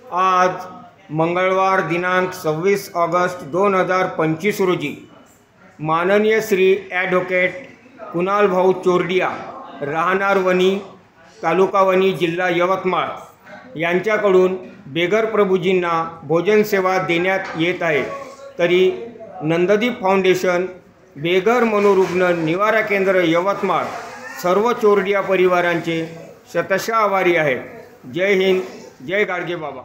आज मंगळवार दिनांक 26 ऑगस्ट 2025 रोजी माननीय श्री ॲडव्होकेट कुणाल भाऊ चोरडिया, राहणार वणी, तालुका वणी, जिल्हा यवतमाळ यांच्याकडून बेघर प्रभूजींना भोजन सेवा देण्यात येत आहे। तरी नंददीप फाउंडेशन, बेघर मनोरुग्ण निवारा केंद्र यवतमाळ सर्व चोरडिया परिवारांचे शतशः आभारी आहेत। जय हिंद, जय गाडगे बाबा।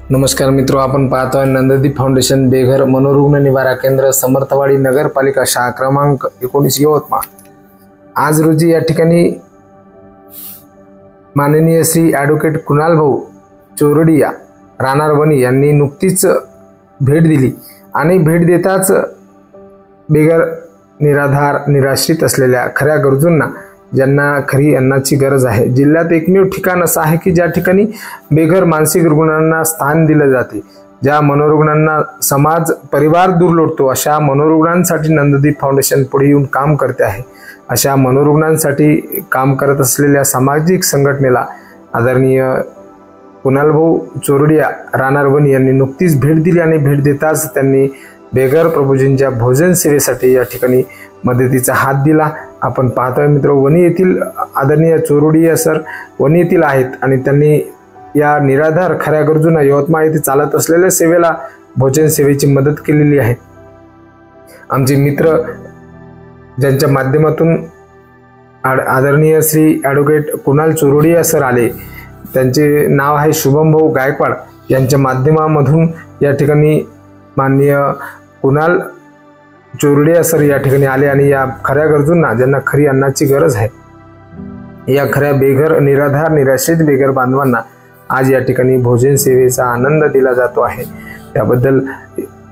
नमस्कार मित्रों, आपण पाहतोय नंददीप फाउंडेशन बेघर मनोरुग्ण निवारा केंद्र, समर्थवाडी, नगरपालिका शाळा क्रमांक 19 यवतमाळ। आज रोजी या ठिकाणी माननीय श्री ॲडव्होकेट कुणाल भाऊ चोरडिया, राहणार वणी यांनी नुकतीच भेट दिली आणि भेट देताच बेघर, निराधार, निराश्रित असलेल्या खऱ्या गरजूंना, ज्यांना खरी अन्नाची गरज आहे, जिल्ह्यात एकमेव ठिकाण असं आहे की ज्या ठिकाणी बेघर मानसिक रुग्णांना स्थान दिले जाते। ज्या मनोरुग्णांना समाज परिवार दूर लोटतो, अशा मनोरुग्णांसाठी नंददीप फाउंडेशन पुढे येऊन काम करते आहे। अशा मनोरुग्णांसाठी काम करत असलेल्या सामाजिक संघटनेला आदरणीय कुणाल भाऊ चोरडिया, राहणार वणी यांनी नुकतीच भेट दिली आणि भेट देताच त्यांनी बेघर प्रभूजींच्या भोजन सेवेसाठी या ठिकाणी मदतीचा हात दिला। आपण पाहतोय मित्र, वणी येथील आदरणीय चोरडिया सर वणी येथील आहेत आणि त्यांनी या निराधार खऱ्या गरजूंना यवतमाळ येथे चालत असलेल्या सेवेला, भोजन सेवेची मदत केलेली आहे। आमचे मित्र ज्यांच्या माध्यमातून आदरणीय श्री ॲडव्होकेट कुणाल चोरडिया सर आले, त्यांचे नाव आहे शुभम भाऊ गायकवाड, यांच्या माध्यमामधून या ठिकाणी माननीय कुणाल चोरडिया सर या ठिकाणी आले आणि या खऱ्या गरजूंना, ज्यांना खरी अन्नाची गरज आहे, या खऱ्या बेघर, निराधार, निराश्रित बेघर बांधवांना आज या ठिकाणी भोजन सेवेचा आनंद दिला जातो आहे। त्याबद्दल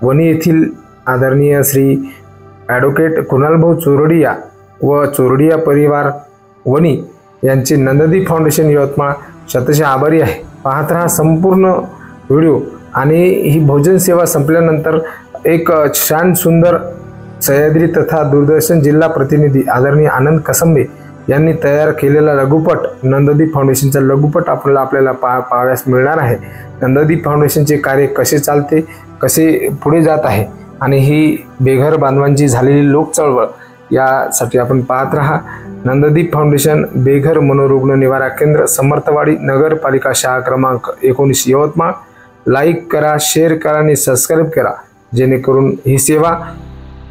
वणी येथील आदरणीय श्री ॲडव्होकेट कुणाल भाऊ चोरडिया व चोरडिया परिवार वणी यांचे नंददीप फाउंडेशन यवतमाळ शतशः आभारी आहे। पाहत रहा संपूर्ण व्हिडिओ। आणि ही भोजन सेवा संपल्यानंतर एक छान सुंदर सह्याद्री तथा दूरदर्शन जिल्हा प्रतिनिधी आदरणीय आनंद कसंबे यांनी तयार केलेला लघुपट, नंददीप फाउंडेशनचा लघुपट आपल्याला पाहावयास मिळणार आहे। नंददीप फाउंडेशनचे कार्य कसे चालते, कसे पुढे जात आहे आणि ही बेघर बांधवांची झालेली लोक चळवळ, यासाठी आपण पाहत रहा नंददीप फाउंडेशन बेघर मनोरुग्ण निवारा केंद्र, समर्थवाडी, नगरपालिका शाळा क्रमांक 19 यवतमाळ। लाईक करा, शेअर करा आणि सबस्क्राईब करा, जेणेकरून ही सेवा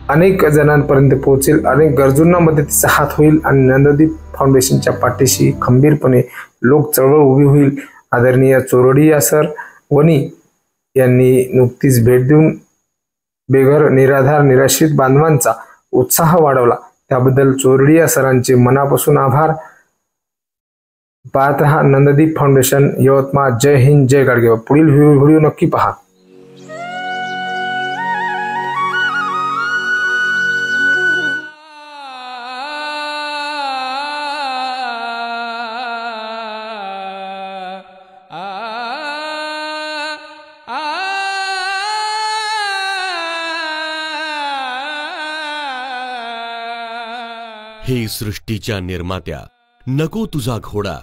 अनेक जणांपर्यंत पोहोचेल, अनेक गरजूंना मदतीचा हात होईल आणि नंददीप फाउंडेशनच्या पाठीशी खंबीरपणे लोक चळवळ उभी होईल। आदरणीय चोरडिया सर वणी यांनी नुकतीच भेट देऊन बेघर, निराधार, निराश्रित बांधवांचा उत्साह वाढवला, त्याबद्दल चोरडिया सरांचे मनापासून आभार। पाहत रहा नंददीप फाउंडेशन यवतमाळ। जय हिंद, जय गाडगे। पुढील व्हिडिओ नक्की पहा। हे सृष्टीच्या निर्मात्या, नको तुझा घोडा,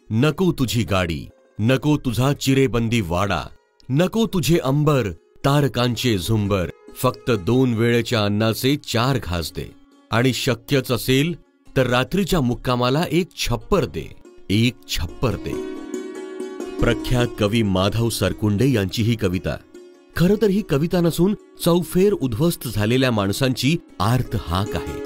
नको तुझी गाडी, नको तुझा चिरेबंदी वाडा, नको तुझे अंबर, तारकांचे झुंबर, फक्त 2 वेळेच्या अन्नाचे 4 घास दे आणि शक्यच असेल तर रात्रीच्या मुक्कामाला 1 छप्पर दे, 1 छप्पर दे। प्रख्यात कवी माधव सरकुंडे यांची ही कविता। खरं तर ही कविता नसून चौफेर उद्ध्वस्त झालेल्या माणसांची आर्त हाक आहे।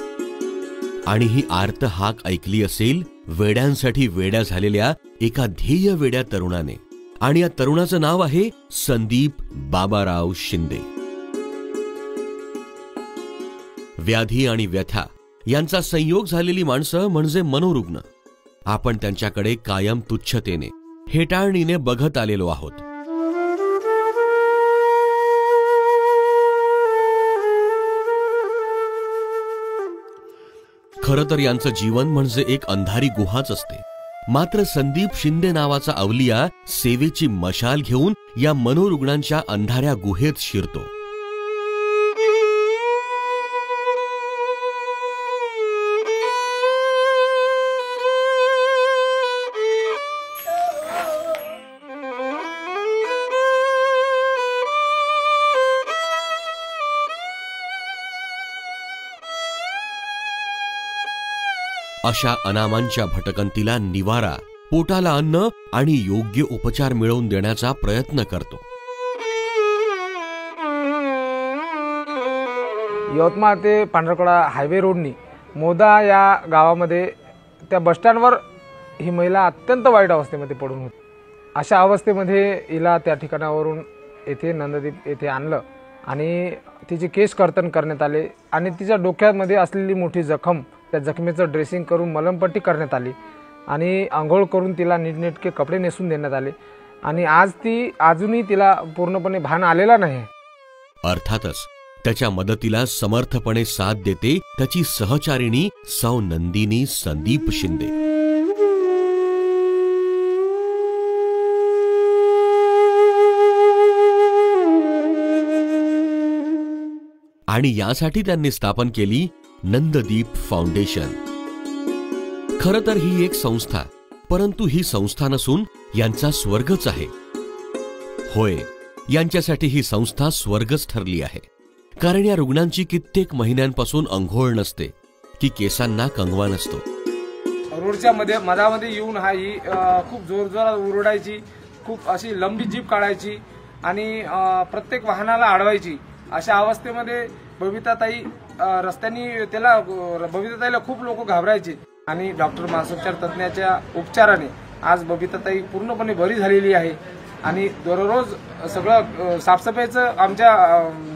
आणि ही आर्त हाक ऐकली असेल वेड्यांसाठी वेड्या झालेल्या एका ध्येय वेड्या तरुणाने, आणि या तरुणाचं नाव आहे संदीप बाबाराव शिंदे। व्याधी आणि व्यथा यांचा संयोग झालेली माणसं म्हणजे मनोरुग्ण। आपण त्यांच्याकडे कायम तुच्छतेने, हेटाळणीने बघत आलेलो आहोत। खरं तर यांचं जीवन म्हणजे एक अंधारी गुहाच असते. मात्र संदीप शिंदे नावाचा अवलिया सेवेची मशाल घेऊन या मनोरुग्णांच्या अंधाऱ्या गुहेत शिरतो. अशा अनामांच्या भटकंतीला निवारा, पोटाला अन्न आणि योग्य उपचार मिळवून देण्याचा प्रयत्न करतो. यवतमाळ ते पांढरकडा हायवे रोडनी मोदा या गावामध्ये त्या बसस्टँडवर ही महिला अत्यंत वाईट अवस्थेमध्ये पडून होती. अशा अवस्थेमध्ये हिला त्या ठिकाणावरून येथे नंददीप येथे आणलं आणि तिचे केस कर्तन करण्यात आले आणि तिच्या डोक्यामध्ये असलेली मोठी जखम, त्या जखमेचं ड्रेसिंग करून मलमपट्टी करण्यात आली आणि आंघोळ करून तिला नीटनेटके कपडे नेसून देण्यात आले आणि अजूनही तिला पूर्णपणे भान आलेला नाही. अर्थातच त्याच्या मदतीला समर्थपणे साथ देते त्याची सहचारिणी सौ नंदिनी संदीप शिंदे. आणि यासाठी त्यांनी स्थापन केली नंददीप फाउंडेशन. खरं तर ही एक संस्था, परंतु ही संस्था नसून यांचा स्वर्गच आहे. होय, यांच्यासाठी ही संस्था स्वर्गच ठरली आहे. कारण या रुग्णांची कित्येक महिन्यांपासून अंघोळ नसते की केसांना कंगवा नसतो. रोडच्या मधामध्ये येऊन ही खूप जोरजोरात ओरडायची, खूप अशी लंबी जीप काढायची आणि प्रत्येक वाहनाला अडवायची. अशा अवस्थेमध्ये बबिताताई बबिताताईला खूप लोक घाबरायचे आणि डॉक्टर मानसोपचार तज्ञाच्या उपचाराने आज बबिताताई पूर्णपणे बरी झालेली आहे आणि दररोज सगळं साफसफाईचं, आमच्या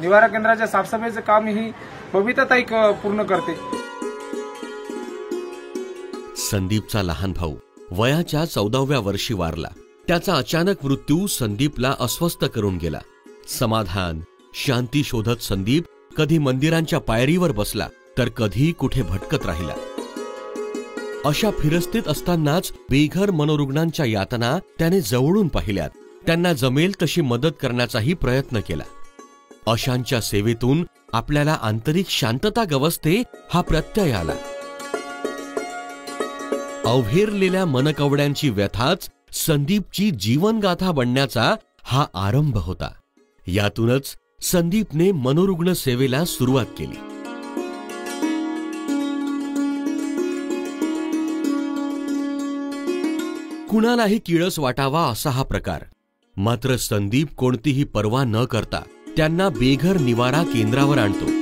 निवारा केंद्राच्या साफसफाईचं काम ही बबिताताई पूर्ण करते. संदीपचा लहान भाऊ वयाच्या 14व्या वर्षी वारला. त्याचा अचानक मृत्यू संदीपला अस्वस्थ करून गेला. समाधान, शांती शोधत संदीप कधी मंदिरांच्या पायरीवर बसला तर कधी कुठे भटकत राहिला. अशा फिरस्तीत असतानाच बेघर मनोरुग्णांच्या यातना त्याने जवळून पाहिल्यात. त्यांना जमेल तशी मदत करण्याचाही प्रयत्न केला. अशांच्या सेवेतून आपल्याला आंतरिक शांतता गवसते हा प्रत्यय आला. अवहेरलेल्या मनकवड्यांची व्यथाच संदीपची जीवनगाथा बनण्याचा हा आरंभ होता. यातूनच संदीपने मनोरुग्ण सेवेला सुरुवात केली. कुणालाही किळस वाटावा असा हा प्रकार. मात्र संदीप कोणतीही पर्वा न करता त्यांना बेघर निवारा केंद्रावर आणतो.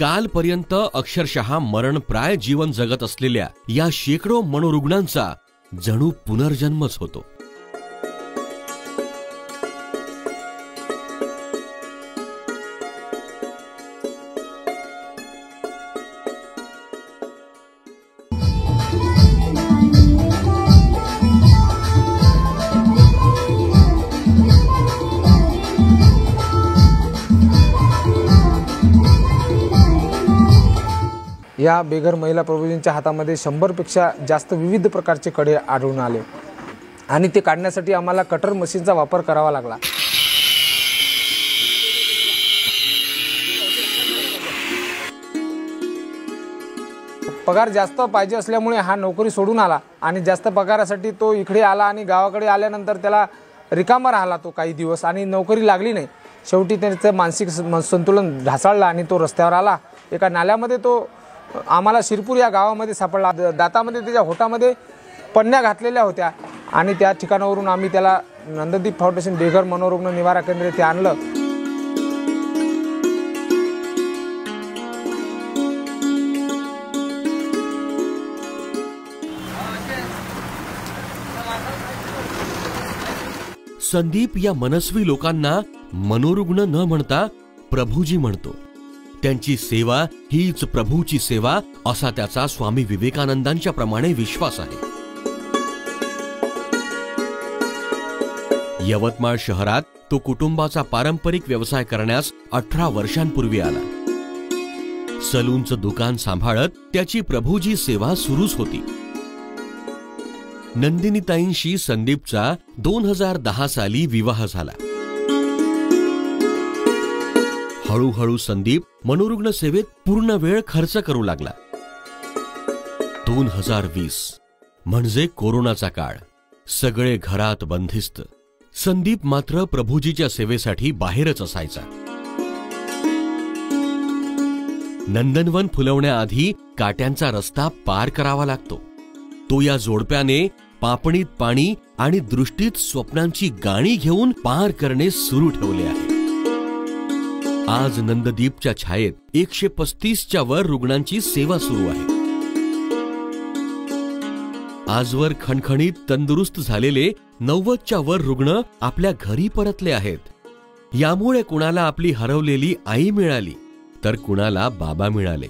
कालपर्यंत अक्षरशः मरणप्राय जीवन जगत असलेल्या या शेकडो मनोरुग्णांचा जणू पुनर्जन्मच होतो. या बेघर महिला प्रभूजींच्या हातामध्ये 100पेक्षा जास्त विविध प्रकारचे कडे आढळून आले आणि ते काढण्यासाठी आम्हाला कटर मशीनचा वापर करावा लागला. पगार जास्त पाहिजे असल्यामुळे हा नोकरी सोडून आला आणि जास्त पगारासाठी तो इकडे आला आणि गावाकडे आल्यानंतर त्याला रिकामा राहिला तो काही दिवस आणि नोकरी लागली नाही. शेवटी त्याचं मानसिक संतुलन ढासळलं आणि तो रस्त्यावर आला. एका नाल्यामध्ये तो आम्हाला शिरपूर या गावामध्ये सापडला. दातामध्ये त्याच्या होटामध्ये पन्न्या घातलेल्या होत्या आणि त्या ठिकाणावरून आम्ही त्याला नंददीप फाउंडेशन बेघर मनोरुग्ण निवारा केंद्र येथे आणलं. संदीप या मनस्वी लोकांना मनोरुग्ण न म्हणता प्रभूजी म्हणतो. त्यांची सेवा हीच प्रभूची सेवा असा त्याचा स्वामी विवेकानंदांच्या प्रमाणे विश्वास आहे. यवतमाळ शहरात तो कुटुंबाचा पारंपरिक व्यवसाय करण्यास 18 वर्षांपूर्वी आला. सलूनचं दुकान सांभाळत त्याची प्रभूजी सेवा सुरूच होती. नंदिनीताईंशी संदीपचा 2010 साली विवाह झाला. हळूहळू संदीप मनोरुग्ण सेवेत पूर्ण वेळ खर्च करू लागला. 2020 म्हणजे कोरोनाचा काळ. सगळे घरात बंदिस्त. संदीप मात्र प्रभूजीच्या सेवेसाठी बाहेरच असायचा. नंदनवन फुलवण्याआधी काट्यांचा रस्ता पार करावा लागतो. तो या जोडप्याने पापणीत पाणी आणि दृष्टीत स्वप्नांची गाणी घेऊन पार करणे सुरू ठेवले आहे. आज नंददीपच्या छायेत 135च्या वर रुग्णांची सेवा सुरू आहे. आजवर खणखणीत तंदुरुस्त झालेले 90च्या वर रुग्ण आपल्या घरी परतले आहेत. यामुळे कुणाला आपली हरवलेली आई मिळाली तर कुणाला बाबा मिळाले,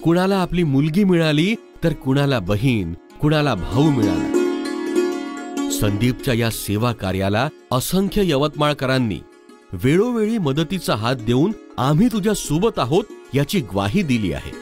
कुणाला आपली मुलगी मिळाली तर कुणाला बहीण, कुणाला भाऊ मिळाला. संदीपच्या या सेवा कार्याला असंख्य यवतमाळकरांनी वेळोवेळी मदतीचा हात देऊन आम्ही तुझ्या सोबत आहोत याची ग्वाही दिली आहे.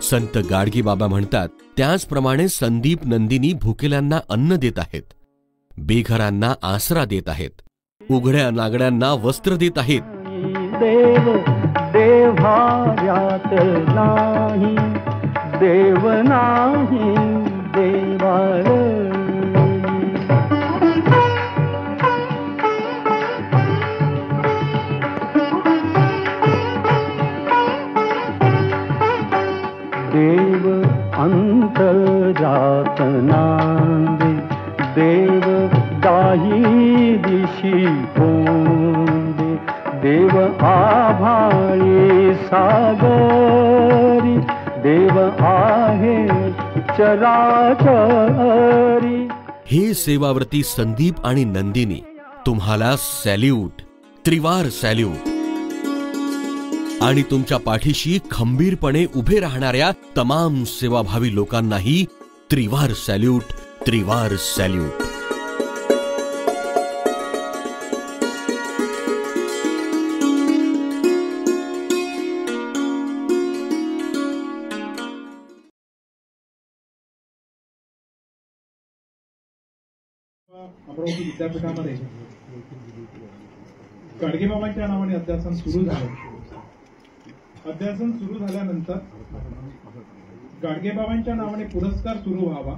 संत गाडगे बाबा म्हणतात त्याचप्रमाणे संदीप नंदिनी भुकेल्यांना अन्न देत आहेत, बेघरांना आसरा देत आहेत, उघड्या नागड्यांना वस्त्र देत आहेत. देव देव्यात नाही, देव नाही देवाळ. देव अंतरात नांदे, देव दाही दिशी कोंदे, देव आभाळी सागरी, देव आहे चराचरी. हे सेवाव्रती संदीप आणि नंदिनी तुम्हाला सॅल्यूट, त्रिवार सॅल्यूट. आणि तुमच्या पाठीशी खंबीरपणे उभे राहणाऱ्या तमाम सेवाभावी लोकांनाही त्रिवार सॅल्यूट, त्रिवार सॅल्यूट. अमरावती विद्यापीठामध्ये गाडगेबाबांच्या नावाने अध्यासन सुरू झालं. अध्यासन सुरू झाल्यानंतर गाडगेबाबांच्या नावाने पुरस्कार सुरू व्हावा.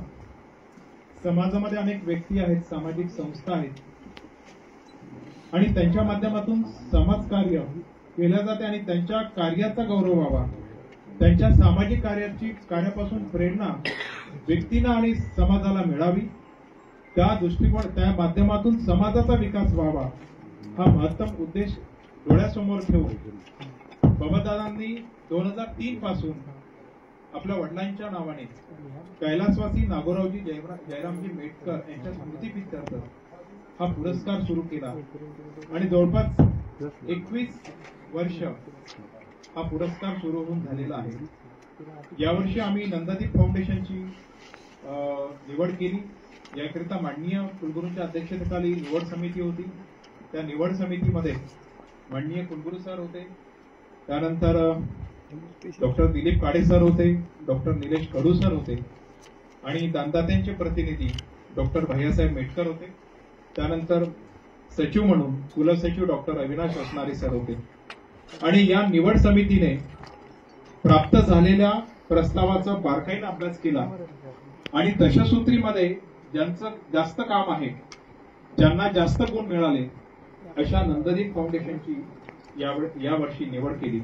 समाजामध्ये अनेक व्यक्ती आहेत, सामाजिक संस्था आहेत आणि त्यांच्या माध्यमातून समाजकार्य केले जाते आणि त्यांच्या कार्याचा गौरव व्हावा. त्यांच्या सामाजिक कार्यापासून प्रेरणा व्यक्तींना आणि समाजाला मिळावी. त्या माध्यमातून समाजाचा विकास व्हावा हा महत्तम उद्देश डोळ्यासमोर ठेवून बाबादादांनी 2003 पासून आपल्या वडिलांच्या नावाने कैलासवासी नागोरावजी जयरामजी मेटकर यांच्या स्मृतीप्रीत्यर्थ हा पुरस्कार सुरू केला आणि जवळपास 21 वर्ष हा पुरस्कार सुरू होऊन झालेला आहे. यावर्षी आम्ही नंदादीप फाउंडेशनची निवड केली. याकरिता माननीय कुलगुरूंच्या अध्यक्षतेखाली निवड समिती होती. त्या निवड समितीमध्ये माननीय कुलगुरू सर होते, त्यानंतर डॉक्टर दिलीप काळे सर होते, डॉक्टर निलेश कडू सर होते आणि दानदात्यांचे प्रतिनिधी डॉक्टर भैयासाहेब मेटकर होते. त्यानंतर सचिव म्हणून कुलसचिव डॉक्टर अविनाश असणारे सर होते. आणि या निवड समितीने प्राप्त झालेल्या प्रस्तावाचा बारकाईने अभ्यास केला आणि दशसूत्रीमध्ये ज्यांचं जास्त काम आहे, ज्यांना जास्त गुण मिळाले अशा नंददीप फाउंडेशनची यावर्षी निवड केली.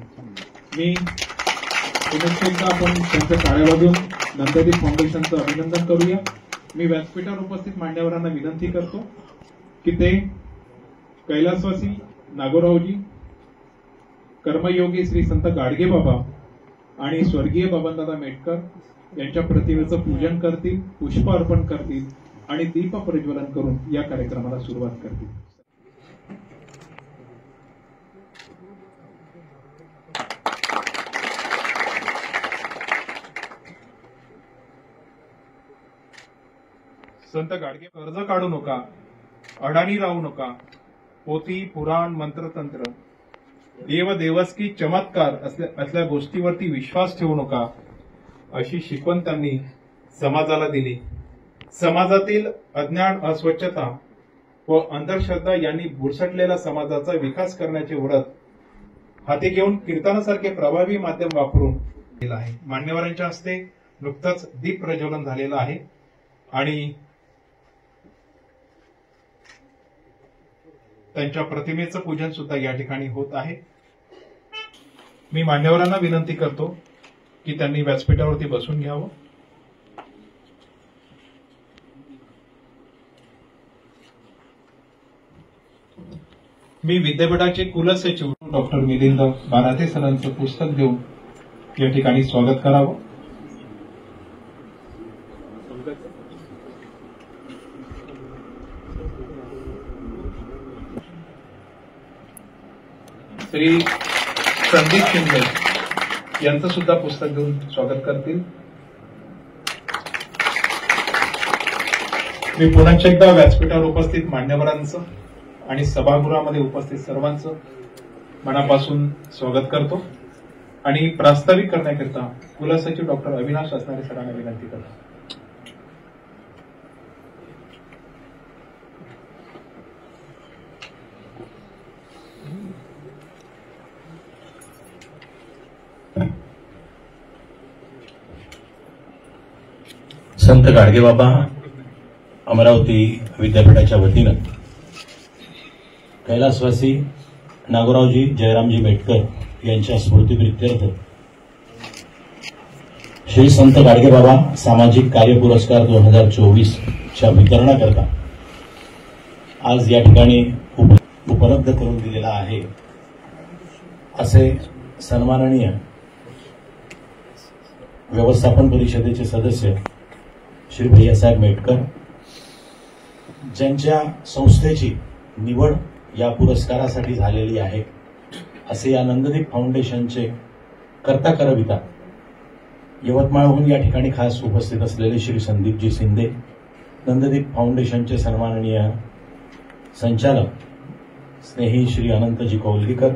मी पुनश्च एकदा आपण त्यांच्या टाळ्या नंददीप फाउंडेशनचं अभिनंदन करूया. मी व्यासपीठावर उपस्थित मान्यवरांना विनंती करतो की ते कैलासवासी नागोरावजी, कर्मयोगी श्री संत गाडगे बाबा आणि स्वर्गीय बबनदादा मेटकर यांच्या प्रतिमेचं पूजन करतील, पुष्प अर्पण करतील आणि दीप प्रज्वलन करून या कार्यक्रमाला सुरुवात करतील. संत गाडगे, कर्ज काढू नका, अडाणी राहू नका, पोथी पुराण मंत्रतंत्र देव देवस्की चमत्कार असल्या गोष्टीवरती विश्वास ठेवू नका अशी शिकवण त्यांनी समाजाला दिली. समाजातील अज्ञान, अस्वच्छता व अंधश्रद्धा यांनी बुरसटलेला समाजाचा विकास करण्याचे व्रत हाती घेऊन कीर्तनासारखे प्रभावी माध्यम वापरून केलं आहे. मान्यवरांच्या हस्ते नुकतंच दीप प्रज्वलन झालेलं आहे आणि त्यांच्या प्रतिमेचं पूजन सुद्धा या ठिकाणी होत आहे. मी मान्यवरांना विनंती करतो की त्यांनी व्यासपीठावरती बसून घ्यावं. मी विद्यापीठाचे कुलसचिव डॉक्टर मिलिंद बाराते सरांचं पुस्तक देऊन या ठिकाणी स्वागत करावं. श्री संदीप शिंदे यांचं सुद्धा पुस्तक देऊन स्वागत करतील. मी पुन्हा एकदा व्यासपीठावर उपस्थित मान्यवरांचं आणि सभागृहामध्ये उपस्थित सर्वांचं मनापासून स्वागत करतो आणि प्रास्ताविक करण्याकरिता कुलसचिव डॉक्टर अविनाश असणारे सरांना विनंती करतो. संत गाडगेबाबा अमरावती विद्यापीठाच्या वतीनं कैलासवासी नागोरावजी जयरामजी मेटकर यांच्या स्मृतिप्रित्यर्थ श्री संत गाडगेबाबा सामाजिक कार्य पुरस्कार 2024 च्या वितरणाकरता आज या ठिकाणी उपलब्ध करून दिलेला आहे. असे सन्माननीय व्यवस्थापन परिषदेचे सदस्य श्री भैयासाहेब मेटकर, ज्यांच्या संस्थेची निवड या पुरस्कारासाठी झालेली आहे, असे या नंददीप फाउंडेशनचे कर्ता करविता यवतमाळहून या ठिकाणी खास उपस्थित असलेले श्री संदीपजी शिंदे, नंददीप फाउंडेशनचे सन्माननीय संचालक स्नेही श्री अनंतजी कौलगीकर,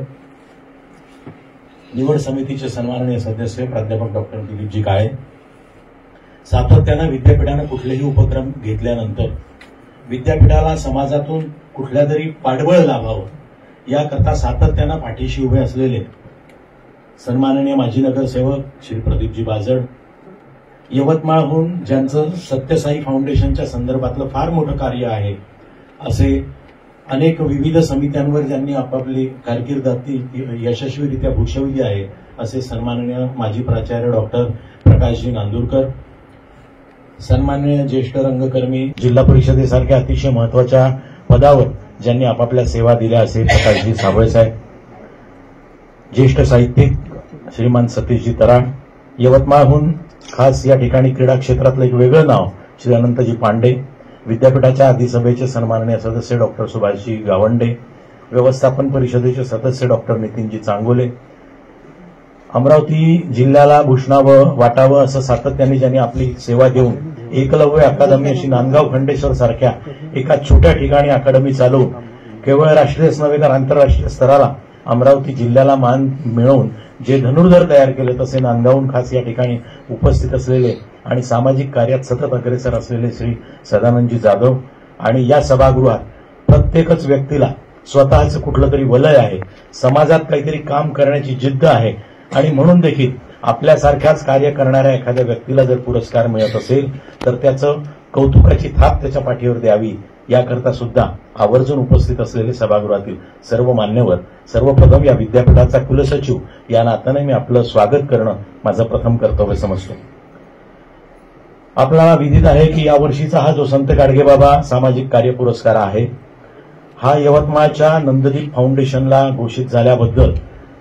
निवड समितीचे सन्माननीय सदस्य प्राध्यापक डॉक्टर दिलीपजी काळे. सातत्यानं विद्यापीठानं कुठलेही उपक्रम घेतल्यानंतर विद्यापीठाला समाजातून कुठल्या तरी पाठबळ लाभावं याकरता सातत्यानं पाठीशी उभे असलेले सन्माननीय माजी नगरसेवक श्री प्रदीपजी बाजड, यवतमाळहून ज्यांचं सत्यसाई फाउंडेशनच्या संदर्भातलं फार मोठं कार्य आहे, असे अनेक विविध समित्यांवर ज्यांनी आपापली कारकीर्द यशस्वीरित्या भूषविली आहे, असे सन्माननीय माजी प्राचार्य डॉक्टर प्रकाशजी नांदुरकर, सन्माननीय ज्येष्ठ रंगकर्मी, जिल्हा परिषदेसारख्या अतिशय महत्वाच्या पदावर ज्यांनी आपापल्या सेवा दिल्या असे प्रकाशजी साबळेसाहेब, ज्येष्ठ साहित्यिक श्रीमान सतीशजी तराळ, यवतमाळहून खास या ठिकाणी क्रीडा क्षेत्रातलं एक वेगळं नाव श्री अनंतजी पांडे, विद्यापीठाच्या अधिसभेचे सन्माननीय सदस्य डॉक्टर सुभाषजी गावंडे, व्यवस्थापन परिषदेचे सदस्य डॉक्टर नितीनजी चांगोले, अमरावती जिल्ह्याला भूषणावं वाटावं असं सातत्याने ज्यांनी आपली सेवा देऊन एकलव्य अकादमी अशी नांदगाव खंडेश्वर सारख्या एका छोट्या ठिकाणी अकादमी चालवून केवळ राष्ट्रीयच नव्हे तर आंतरराष्ट्रीय स्तराला अमरावती जिल्ह्याला मान मिळवून जे धनुर्धर तयार केले, तसे नांदगावहून खास या ठिकाणी उपस्थित असलेले आणि सामाजिक कार्यात सतत अग्रेसर असलेले श्री सदानंदजी जाधव, आणि या सभागृहात प्रत्येकच व्यक्तीला स्वतःचं कुठलं तरी वलय आहे, समाजात काहीतरी काम करण्याची जिद्द आहे, आणि म्हणून देखील आपल्यासारख्याच कार्य करणाऱ्या एखाद्या व्यक्तीला जर पुरस्कार मिळत असेल तर त्याचं कौतुकाची थाप त्याच्या पाठीवर द्यावी, याकरता सुद्धा आवर्जून उपस्थित असलेले सभागृहातील सर्व मान्यवर, सर्वप्रथम या विद्यापीठाचा कुलसचिव या नात्याने मी आपलं स्वागत करणं माझं प्रथम कर्तव्य समजतो. आपल्याला विदित आहे की यावर्षीचा हा जो संत गाडगेबाबा सामाजिक कार्य पुरस्कार आहे, हा यवतमाळच्या नंददीप फाउंडेशनला घोषित झाल्याबद्दल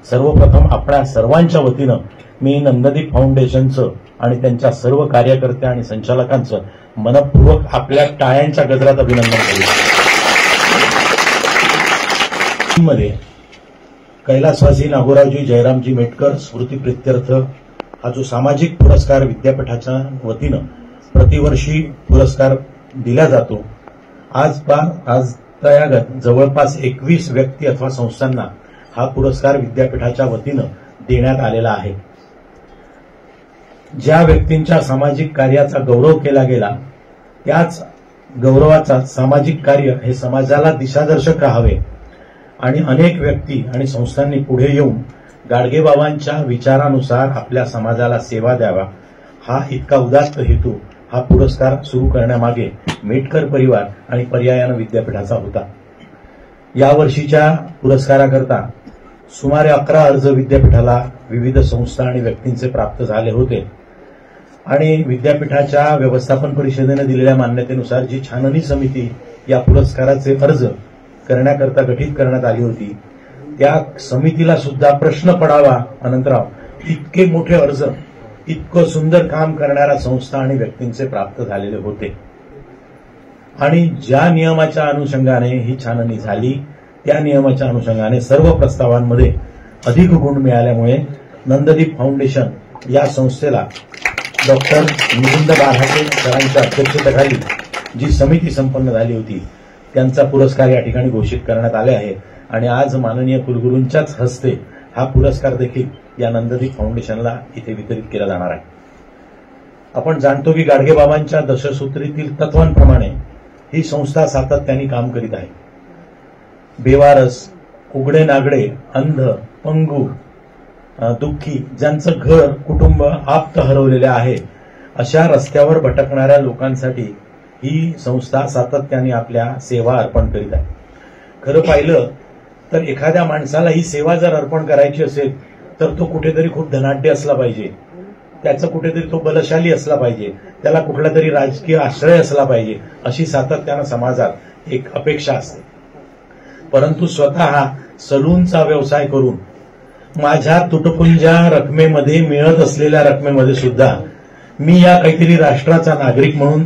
सर्वप्रथम आपल्या सर्वांच्या वतीनं मी नंददीप फाउंडेशनचं आणि त्यांच्या सर्व कार्यकर्त्या आणि संचालकांचं मनपूर्वक आपल्या टाळ्यांच्या गजरात अभिनंदन करतो. मध्ये कैलासवासी नागोरावजी जयरामजी मेटकर स्मृती प्रित्यर्थ हा जो सामाजिक पुरस्कार विद्यापीठाच्या वतीनं प्रतिवर्षी पुरस्कार दिला जातो, आज तयागत जवळपास 21 व्यक्ती अथवा संस्थांना हा पुरस्कार विद्यापीठाच्या वतीनं देण्यात आलेला आहे. ज्या व्यक्तींच्या सामाजिक कार्याचा गौरव केला गेला, त्याच गौरवाचा सामाजिक कार्य हे समाजाला दिशादर्शक राहावे आणि अनेक व्यक्ती आणि संस्थांनी पुढे येऊन गाडगेबाबांच्या विचारानुसार आपल्या समाजाला सेवा द्यावा, हा इतका उदात्त हेतू हा पुरस्कार सुरू करण्यामागे मेटकर परिवार आणि पर्यायानं विद्यापीठाचा होता. यावर्षीच्या पुरस्काराकरता सुमारे 11 अर्ज विद्यापीठाला विविध संस्था आणि व्यक्तींचे प्राप्त झाले होते, आणि विद्यापीठाच्या व्यवस्थापन परिषदेने दिलेल्या मान्यतेनुसार जी छाननी समिती या पुरस्काराचे अर्ज करण्याकरता गठीत करण्यात आली होती, त्या समितीला सुद्धा प्रश्न पडावा अनंतराव इतके मोठे अर्ज, इतकं सुंदर काम करणाऱ्या संस्था आणि व्यक्तींचे प्राप्त झालेले होते. आणि ज्या नियमाच्या अनुषंगाने ही छाननी झाली, त्या नियमाच्या अनुषंगाने सर्व प्रस्तावांमध्ये अधिक गुण मिळाल्यामुळे नंददीप फाउंडेशन या संस्थेला डॉक्टर मिलिंद बारहाटे सरांच्या अध्यक्षतेखाली जी समिती संपन्न झाली होती, त्यांचा पुरस्कार या ठिकाणी घोषित करण्यात आले आहे. आणि आज माननीय कुलगुरूंच्याच हस्ते हा पुरस्कार देखील या नंददीप फाउंडेशनला इथे वितरित केला जाणार आहे. आपण जाणतो की गाडगेबाबांच्या दशसूत्रीतील तत्वांप्रमाणे ही संस्था सातत्याने काम करीत आहे. बेवारस, उघडे नागडे, अंध, पंगू, दुःखी, ज्यांचं घर कुटुंब आप्त हरवलेले आहे, अशा रस्त्यावर भटकणाऱ्या लोकांसाठी ही संस्था सातत्याने आपल्या सेवा अर्पण करीत आहे. खरं पाहिलं तर एखाद्या माणसाला ही सेवा जर अर्पण करायची असेल तर तो कुठेतरी खूप धनाढ्य असला पाहिजे, त्याचं कुठेतरी तो बलशाली असला पाहिजे, त्याला कुठला तरी राजकीय आश्रय असला पाहिजे, अशी सातत्यानं समाजात एक अपेक्षा असते. परंतु स्वतः सलूनचा व्यवसाय करून माझ्या तुटपुंज्या रकमेमध्ये मिळत असलेल्या रकमेमध्ये सुद्धा मी या काहीतरी राष्ट्राचा नागरिक म्हणून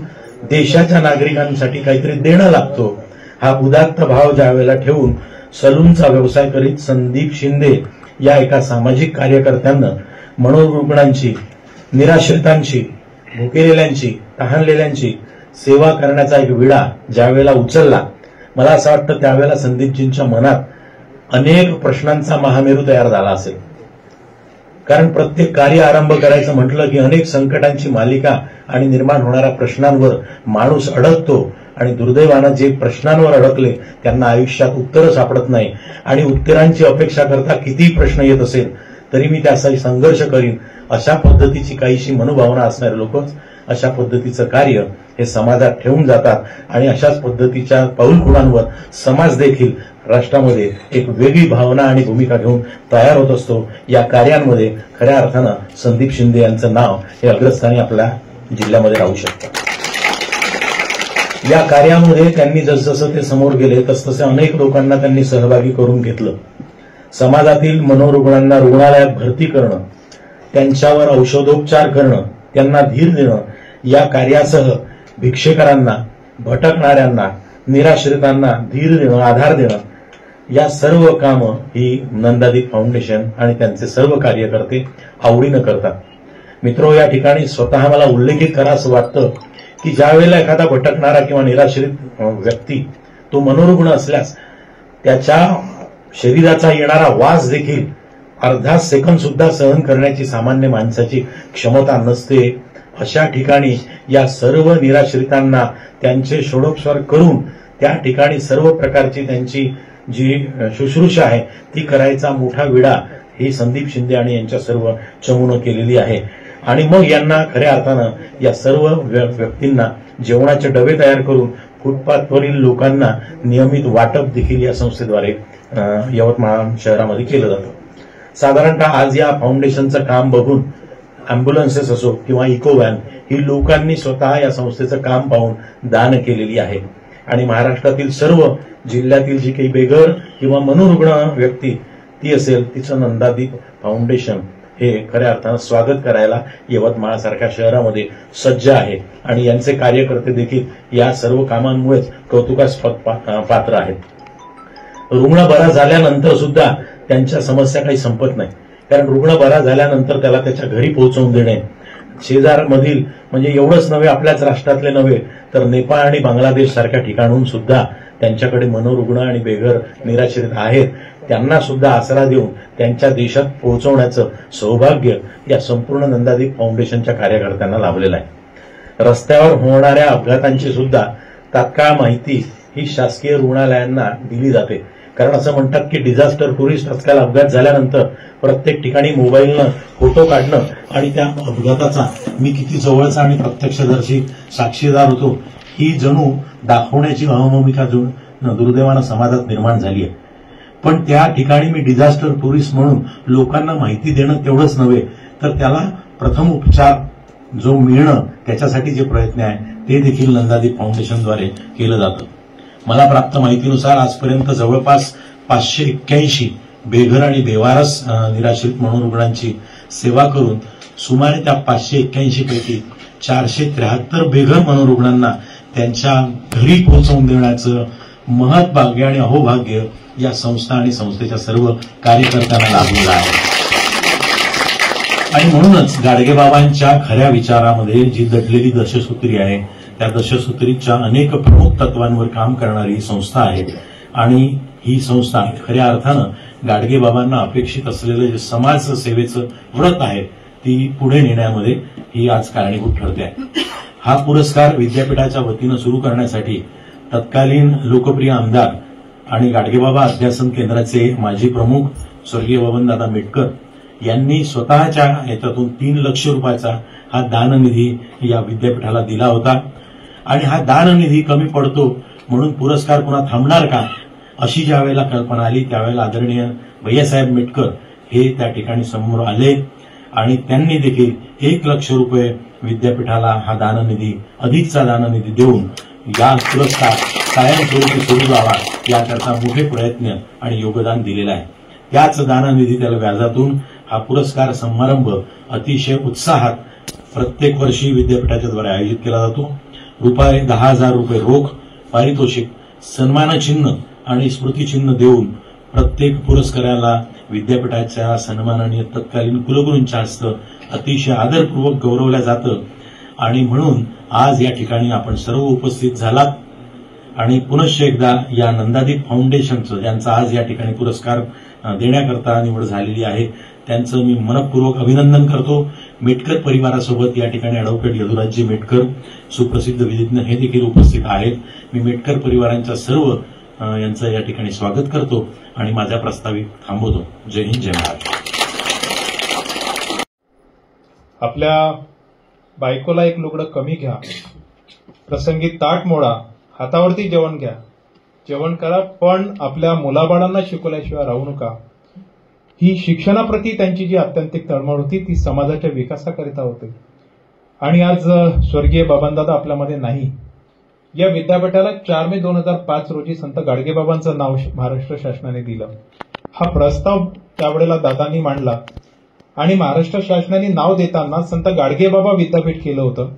देशाच्या नागरिकांसाठी काहीतरी देणं लागतो, हा उदात्त भाव ज्यावेळेला ठेवून सलूनचा व्यवसाय करीत संदीप शिंदे या एका सामाजिक कार्यकर्त्यांना मनोरुग्णांची, निराश्रितांची, भुकेलेल्यांची, तहानलेल्यांची सेवा करण्याचा एक विडा ज्यावेळेला उचलला, मला असं वाटतं त्यावेळेला संदीपजींच्या मनात अनेक प्रश्नांचा महामेरू तयार झाला असेल. कारण प्रत्येक कार्य आरंभ करायचं म्हटलं की अनेक संकटांची मालिका आणि निर्माण होणाऱ्या प्रश्नांवर माणूस अडकतो, आणि दुर्दैवानं जे प्रश्नांवर अडकले त्यांना आयुष्यात उत्तरं सापडत नाही, आणि उत्तरांची अपेक्षा करता कितीही प्रश्न येत असेल तरी मी त्यासाठी संघर्ष करीन, अशा पद्धतीची काहीशी मनोभावना असणारे लोकच अशा पद्धतीचं कार्य हे समाजात ठेवून जातात, आणि अशाच पद्धतीच्या पाऊलखुणांवर समाज देखील राष्ट्रामध्ये एक वेगळी भावना आणि भूमिका घेऊन तयार होत असतो. या कार्यांमध्ये खऱ्या अर्थानं संदीप शिंदे यांचं नाव हे अग्रस्थानी आपल्या जिल्ह्यामध्ये राहू शकतं. या कार्यामध्ये त्यांनी जसजसं ते समोर गेले तसतसे अनेक लोकांना त्यांनी सहभागी करून घेतलं. समाजातील मनोरुग्णांना रुग्णालयात भरती करणं, त्यांच्यावर औषधोपचार करणं, त्यांना धीर देणं, या कार्यासह भिक्षेकरांना, भटकणाऱ्यांना, निराश्रितांना धीर देणं, आधार देणं, या सर्व कामं ही नंदादीप फाउंडेशन आणि त्यांचे सर्व कार्यकर्ते आवडीनं करतात. मित्रो, या ठिकाणी स्वतः मला उल्लेखित करावंसं वाटतं की ज्यावेळेला एखादा भटकणारा किंवा निराश्रित व्यक्ती तो मनोरुग्ण असल्यास त्याच्या शरीराचा येणारा वास देखील अर्धा सेकंद सुद्धा सहन करण्याची सामान्य माणसाची क्षमता नसते. अशा ठिकाणी या सर्व निराश्रितांना त्यांचे षोडोपचार करून त्या ठिकाणी सर्व प्रकारची त्यांची जी शुश्रूषा आहे ती करायचा मोठा विडा ही संदीप शिंदे आणि यांच्या सर्व चमूनं केलेली आहे. आणि मग यांना खऱ्या अर्थानं या सर्व व्यक्तींना जेवणाचे डबे तयार करून फुटपाथवरील लोकांना नियमित वाटप देखील या संस्थेद्वारे यवतमाळ शहरामध्ये केलं जातं. साधारणतः आज या फाउंडेशनचं काम बघून अँब्युलन्सेस असो किंवा इको व्हॅन ही लोकांनी स्वतः या संस्थेचं काम पाहून दान केलेली आहे. आणि महाराष्ट्रातील सर्व जिल्ह्यातील जी काही बेघर किंवा मनोरुग्ण व्यक्ती ती असेल तिचं नंदादीप फाउंडेशन हे खऱ्या अर्थानं स्वागत करायला यवतमाळसारख्या शहरामध्ये सज्ज आहे. आणि यांचे कार्यकर्ते देखील या सर्व कामांमुळेच कौतुकास पात्र आहेत. रुग्ण बरा झाल्यानंतर सुद्धा त्यांच्या समस्या काही संपत नाही. कारण रुग्ण बरा झाल्यानंतर त्याला त्याच्या घरी पोहोचवून देणे, शेजारमधील म्हणजे एवढंच नव्हे आपल्याच राष्ट्रातले नव्हे तर नेपाळ आणि बांगलादेश सारख्या ठिकाणहून सुद्धा त्यांच्याकडे मनोरुग्ण आणि बेघर निराश्रित आहेत, त्यांना सुद्धा आसरा देऊन त्यांच्या देशात पोहोचवण्याचं सौभाग्य या संपूर्ण नंदादीप फाउंडेशनच्या कार्यकर्त्यांना लाभलेलं आहे. रस्त्यावर होणाऱ्या अपघातांची सुद्धा तात्काळ माहिती ही शासकीय रुग्णालयांना दिली जाते. कारण असं म्हणतात की डिझास्टर टुरिस्ट आजकाल अपघात झाल्यानंतर प्रत्येक ठिकाणी मोबाईलनं फोटो काढणं आणि त्या अपघाताचा मी किती जवळचा आणि प्रत्यक्षदर्शी साक्षीदार होतो ही जणू दाखवण्याची अहमभूमिका दुर्दैवानं समाजात निर्माण झाली आहे. पण त्या ठिकाणी मी डिझास्टर टुरिस्ट म्हणून लोकांना माहिती देणं तेवढंच नव्हे तर त्याला प्रथम उपचार जो मिळणं त्याच्यासाठी जे प्रयत्न आहे ते देखील नंदादीप फाउंडेशनद्वारे केलं जातं. मला प्राप्त माहितीनुसार आजपर्यंत जवळपास 581 बेघर आणि बेवारस निराश्रित मनोरुग्णांची सेवा करून सुमारे त्या 581 पैकी 473 बेघर मनोरुग्णांना त्यांच्या घरी पोहोचवून देण्याचं महत्भाग्य आणि अहोभाग्य या संस्था आणि संस्थेच्या सर्व कार्यकर्त्यांना लाभलेलं आहे. आणि म्हणूनच गाडगेबाबांच्या खऱ्या विचारामध्ये जी दडलेली दशसूत्री आहे त्या दशसूत्रीच्या अनेक प्रमुख तत्वांवर काम करणारी ही संस्था आहे. आणि ही संस्था खऱ्या अर्थानं गाडगेबाबांना अपेक्षित असलेलं जे समाज सेवेचं व्रत आहे ती पुढे नेण्यामध्ये ही आज कारणीभूत ठरते आहे. हा पुरस्कार विद्यापीठाच्या वतीनं सुरू करण्यासाठी तत्कालीन लोकप्रिय आमदार आणि गाडगेबाबा अध्यासन केंद्राचे माजी प्रमुख स्वर्गीय बबनदादा मेटकर यांनी स्वतःच्या याच्यातून 3 लाख रुपयाचा हा दाननिधी या विद्यापीठाला दिला होता. आणि हा दाननिधी कमी पडतो म्हणून पुरस्कार पुन्हा थांबणार का अशी ज्या वेळेला कल्पना आली त्यावेळेला आदरणीय भैयासाहेब मेटकर हे त्या ठिकाणी समोर आले आणि त्यांनी देखील 1 लाख रुपये विद्यापीठाला हा दाननिधी अधिकचा दाननिधी देऊन या पुरस्कार कायमस्वरूपी सुरू व्हावा याकरता मोठे प्रयत्न आणि योगदान दिलेलं आहे. त्याच दाननिधी त्याला व्याजातून हा पुरस्कार समारंभ अतिशय उत्साहात प्रत्येक वर्षी विद्यापीठाच्या द्वारे आयोजित केला जातो. रुपये 10,000 रुपये रोख पारितोषिक, सन्मानचिन्ह आणि स्मृतिचिन्ह देऊन प्रत्येक पुरस्काराला विद्यापीठाच्या सन्माननीय तत्कालीन कुलगुरूंच्या हस्ते अतिशय आदरपूर्वक गौरवलं जातं. आणि म्हणून आज या ठिकाणी आपण सर्व उपस्थित झालात आणि पुनश्च एकदा या नंदादीप फाउंडेशनचं ज्यांचा आज या ठिकाणी पुरस्कार देण्याकरता निवड झालेली आहे त्यांचं मी मनपूर्वक अभिनंदन करतो. मेटकर परिवारासोबत या ठिकाणी अॅडव्होकेट यदुराजजी मेटकर सुप्रसिद्ध विधिज्ञ हे देखील उपस्थित आहेत. मी मेटकर परिवारांच्या सर्व यांचं या ठिकाणी स्वागत करतो आणि माझ्या प्रस्तावित थांबवतो. जय हिंद, जय महाराष्ट्र. आपल्या बायकोला एक लुगडं कमी घ्या, प्रसंगी ताट मोडा, हातावरती जेवण घ्या, जेवण करा, पण आपल्या मुलाबाळांना शिकवल्याशिवाय राहू नका. ही शिक्षणाप्रती त्यांची जी आत्यंतिक तळमळ होती ती समाजाच्या विकासाकरिता होती. आणि आज स्वर्गीय बबनदादा आपल्यामध्ये नाही. या विद्यापीठाला 4 मे 2005 रोजी संत गाडगेबाबांचं नाव महाराष्ट्र शासनाने दिलं. हा प्रस्ताव त्यावेळेला दादांनी मांडला आणि महाराष्ट्र शासनाने नाव देताना संत गाडगेबाबा विद्यापीठ केलं होतं.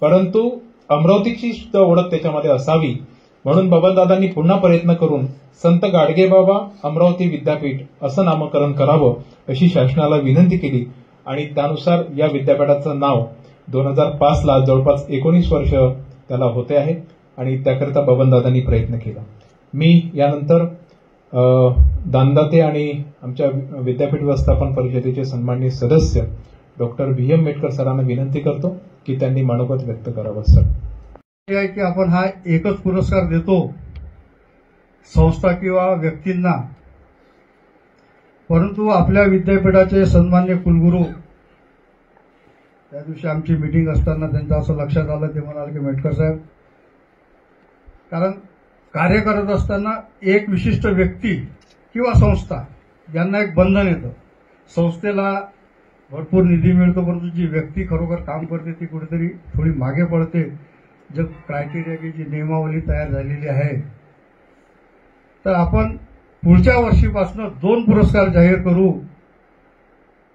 परंतु अमरावतीची सुद्धा ओळख त्याच्यामध्ये असावी म्हणून बबनदादांनी पुन्हा प्रयत्न करून संत गाडगेबाबा अमरावती विद्यापीठ असं नामकरण करावं अशी शासनाला विनंती केली. आणि त्यानुसार या विद्यापीठाचं नाव 2005ला जवळपास 19 वर्ष त्याला होते आहेत आणि त्याकरिता बबनदादांनी प्रयत्न केला. मी यानंतर दानदाते आणि आमच्या विद्यापीठ व्यवस्थापन परिषदेचे सन्माननीय सदस्य डॉक्टर VM मेटकर सरांना विनंती करतो की त्यांनी मनोगत व्यक्त करावं. सर, आहे की आपण हा एकच पुरस्कार देतो संस्था किंवा व्यक्तींना, परंतु आपल्या विद्यापीठाचे सन्मान्य कुलगुरू, त्या दिवशी आमची मीटिंग असताना त्यांचं असं लक्षात आलं, ते म्हणाले की मेटकर साहेब, कारण कार्य करत असताना एक विशिष्ट व्यक्ती किंवा संस्था यांना एक बंधन येतं. संस्थेला भरपूर निधी मिळतो, परंतु जी व्यक्ती खरोखर काम करते ती कुठेतरी थोडी मागे पडते. जर क्रायटेरिया की जी नियमावली तयार झालेली आहे, तर आपण पुढच्या वर्षीपासून 2 पुरस्कार जाहीर करू.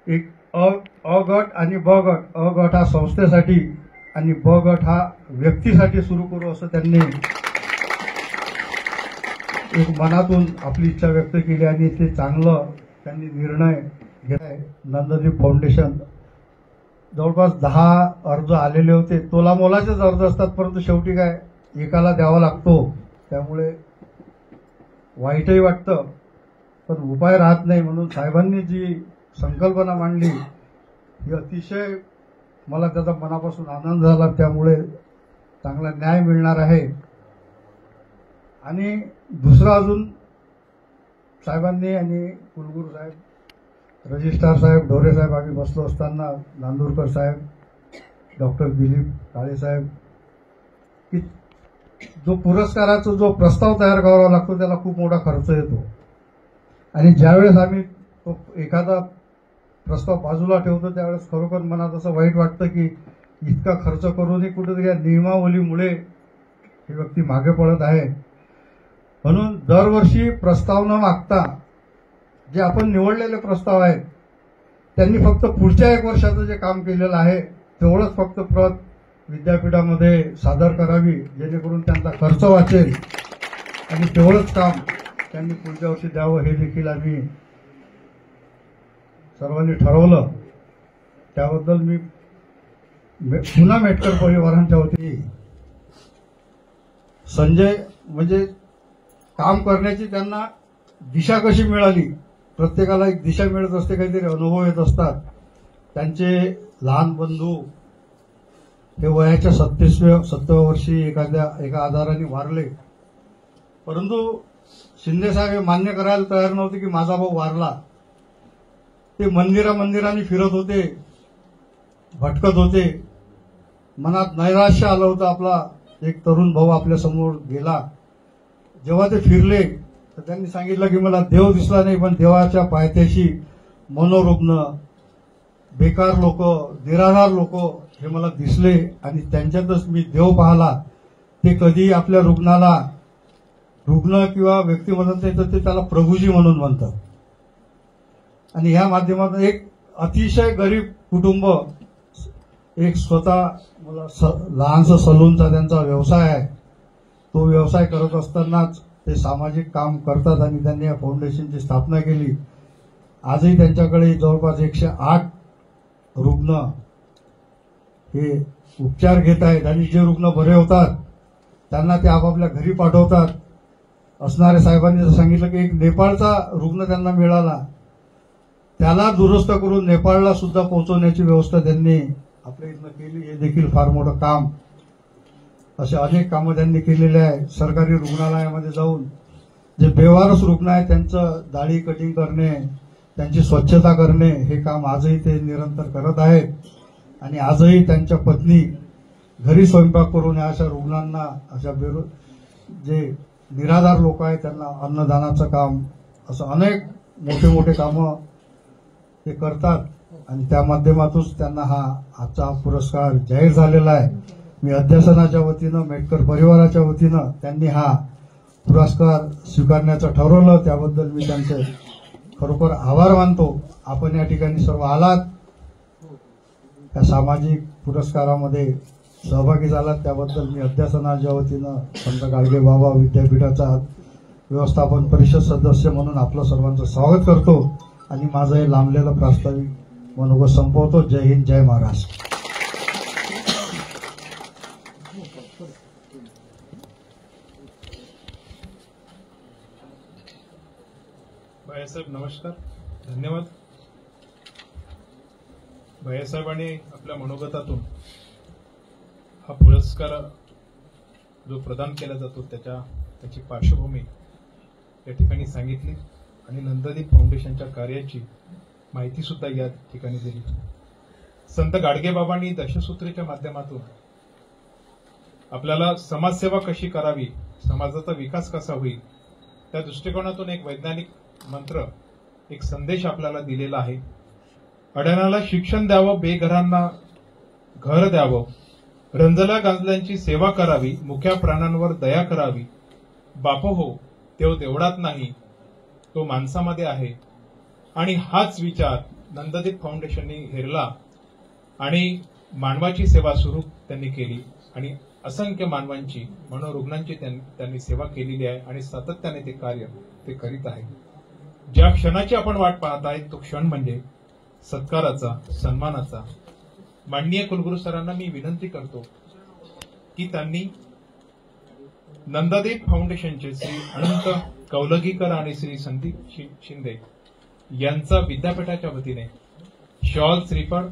एक अ गट आणि ब गट. अ गट हा संस्थेसाठी आणि ब गट हा व्यक्तीसाठी सुरू करू, असं त्यांनी एक मनातून आपली इच्छा व्यक्त केली आणि ते चांगलं त्यांनी निर्णय घेतलाय. नंददीप फाउंडेशन जवळपास 10 अर्ज आलेले होते. तोलामोलाचेच अर्ज असतात, परंतु शेवटी काय एकाला द्यावा लागतो, त्यामुळे वाईटही वाटतं पण उपाय राहत नाही. म्हणून साहेबांनी जी संकल्पना मांडली ही अतिशय मला त्याचा मनापासून आनंद झाला. त्यामुळे चांगला न्याय मिळणार आहे. आणि दुसरं अजून साहेबांनी आणि कुलगुरू साहेब, रजिस्ट्रार साहेब, ढोरे साहेब, आम्ही बसलो असताना नांदूरकर साहेब, डॉक्टर दिलीप काळे साहेब, की जो पुरस्काराचा जो प्रस्ताव तयार करावा लागतो त्याला खूप मोठा खर्च येतो. आणि ज्यावेळेस आम्ही तो एखादा प्रस्ताव बाजूला ठेवतो त्यावेळेस खरोखर मनात असं वाईट वाटतं की इतका खर्च करूनही कुठेतरी या नियमावलीमुळे ही व्यक्ती मागे पडत आहे. म्हणून दरवर्षी प्रस्ताव न मागता जे आपण निवडलेले प्रस्ताव आहेत त्यांनी फक्त पुढच्या 1 वर्षाचं जे काम केलेलं आहे तेवढंच फक्त प्रत विद्यापीठामध्ये सादर करावी, जेणेकरून त्यांचा खर्च वाचेल आणि तेवढंच काम त्यांनी पुढच्या वर्षी द्यावं, हे देखील आम्ही सर्वांनी ठरवलं. त्याबद्दल मी पुन्हा मेटकर परिवारांच्या वतीने संजय म्हणजे काम करण्याची त्यांना दिशा कशी मिळाली, प्रत्येकाला एक दिशा मिळत असते, काहीतरी अनुभव येत असतात. त्यांचे लहान बंधू हे वयाच्या 70व्या वर्षी एका आजाराने वारले, परंतु शिंदे साहेब हे मान्य करायला तयार नव्हते की माझा भाऊ वारला. ते मंदिरांनी फिरत होते, भटकत होते, मनात नैराश्य आलं होतं. आपला एक तरुण भाऊ आपल्या समोर गेला. जेव्हा ते फिरले तर त्यांनी सांगितलं की मला देव दिसला नाही, पण देवाच्या पायथ्याशी मनोरुग्ण, बेकार लोक, निराधार लोक हे मला दिसले आणि त्यांच्यातच मी देव पाहिला. ते कधी आपल्या रुग्णाला रुग्ण किंवा व्यक्ती म्हणत नाही तर ते त्याला प्रभूजी म्हणून म्हणतात. आणि ह्या माध्यमातून एक अतिशय गरीब कुटुंब, एक स्वतः मला लहानसा सलूनचा त्यांचा व्यवसाय आहे, तो व्यवसाय करत असतानाच ते सामाजिक काम करतात आणि त्यांनी या फाउंडेशनची स्थापना केली. आजही त्यांच्याकडे जवळपास 108 रुग्ण हे उपचार घेत आहेत आणि जे रुग्ण बरे होतात त्यांना ते आपापल्या घरी पाठवतात. असणारे साहेबांनी सांगितलं की एक नेपाळचा रुग्ण त्यांना मिळाला, त्याला दुरुस्त करून नेपाळला सुद्धा पोहोचवण्याची व्यवस्था त्यांनी आपल्या इथनं केली. हे देखील फार मोठं काम. असे अनेक कामं त्यांनी केलेले आहे. सरकारी रुग्णालयामध्ये जाऊन जे बेवारस रुग्ण आहेत त्यांचं दाढी कटिंग करणे, त्यांची स्वच्छता करणे हे काम आजही ते निरंतर करत आहेत. आणि आजही त्यांच्या पत्नी घरी स्वयंपाक करून अशा रुग्णांना, अशा जे निराधार लोक आहेत त्यांना अन्नदानाचं काम, असं अनेक मोठे मोठे कामं ते करतात. आणि त्या माध्यमातूनच त्यांना हा आजचा पुरस्कार जाहीर झालेला आहे. मी अध्यासनाच्या वतीनं, मेटकर परिवाराच्या वतीनं त्यांनी हा पुरस्कार स्वीकारण्याचं ठरवलं. त्याबद्दल मी त्यांचे खरोखर आभार मानतो. आपण या ठिकाणी सर्व आलात, त्या सामाजिक पुरस्कारामध्ये सहभागी झालात, त्याबद्दल मी अध्यासनाच्या वतीनं संत गाडगे बाबा विद्यापीठाचा व्यवस्थापन परिषद सदस्य म्हणून आपलं सर्वांचं स्वागत करतो आणि माझं हे लांबलेलं प्रास्ताविक मनोगत संपवतो. जय हिंद, जय महाराष्ट्र. भैयासाहेब नमस्कार, धन्यवाद. भैयासाहेबांनी आपल्या मनोगतातून हा पुरस्कार जो प्रदान केला जातो त्याची पार्श्वभूमी या ठिकाणी सांगितली आणि नंददीप फाउंडेशनच्या कार्याची माहिती सुद्धा या ठिकाणी दिली. संत गाडगेबाबांनी दशसूत्रीच्या माध्यमातून आपल्याला समाजसेवा कशी करावी, समाजाचा विकास कसा होईल, त्या दृष्टिकोनातून एक वैज्ञानिक मंत्र, एक संदेश आपल्याला दिलेला आहे. अडाण्याला शिक्षण द्यावं, बेघरांना घर द्यावं, रंजला गांजल्यांची सेवा करावी, मुक्या प्राण्यांवर दया करावी. बापो हो तेव देवळात नाही, तो माणसामध्ये आहे. आणि हाच विचार नंददीप फाउंडेशननी हेरला आणि मानवाची सेवा सुरू त्यांनी केली आणि असंख्य मानवांची, मनोरुग्णांची त्यांनी सेवा केलेली आहे आणि सातत्याने ते कार्य ते करीत आहे. ज्या क्षणाची आपण वाट पाहत आहे तो क्षण म्हणजे सत्काराचा, सन्मानाचा. माननीय कुलगुरू सरांना मी विनंती करतो की त्यांनी नंददीप फाउंडेशनचे श्री अनंत कौलगीकर आणि श्री संदीप शिंदे यांचा विद्यापीठाच्या वतीने शॉल, श्रीफळ,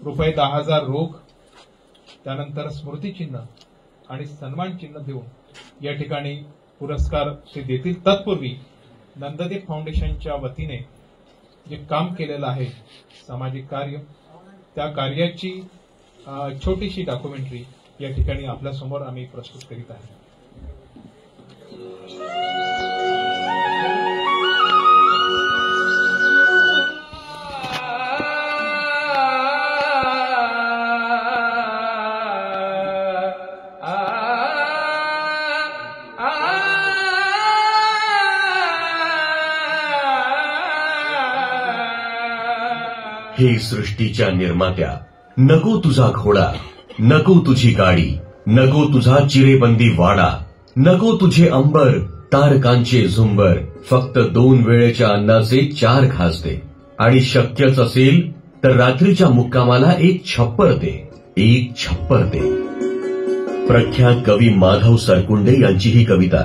रुपये 10,000 रोख, त्यानंतर स्मृतिचिन्ह आणि सन्मान चिन्ह देऊन या ठिकाणी पुरस्कार ते देतील. तत्पूर्वी नंददीप फाउंडेशनच्या वतीने जे काम केलेलं आहे सामाजिक कार्य, त्या कार्याची छोटीशी डॉक्युमेंटरी या ठिकाणी आपल्यासमोर आम्ही प्रस्तुत करीत आहे. हे सृष्टीच्या निर्मात्या, नको तुझा घोडा, नको तुझी गाडी, नको तुझा चिरेबंदी वाडा, नको तुझे अंबर, तारकांचे झुंबर, फक्त 2 वेळेच्या अन्नाचे 4 घास दे. आणि शक्यच असेल तर रात्रीच्या मुक्कामाला एक छप्पर दे, एक छप्पर दे. प्रख्यात कवी माधव सरकुंडे यांची ही कविता.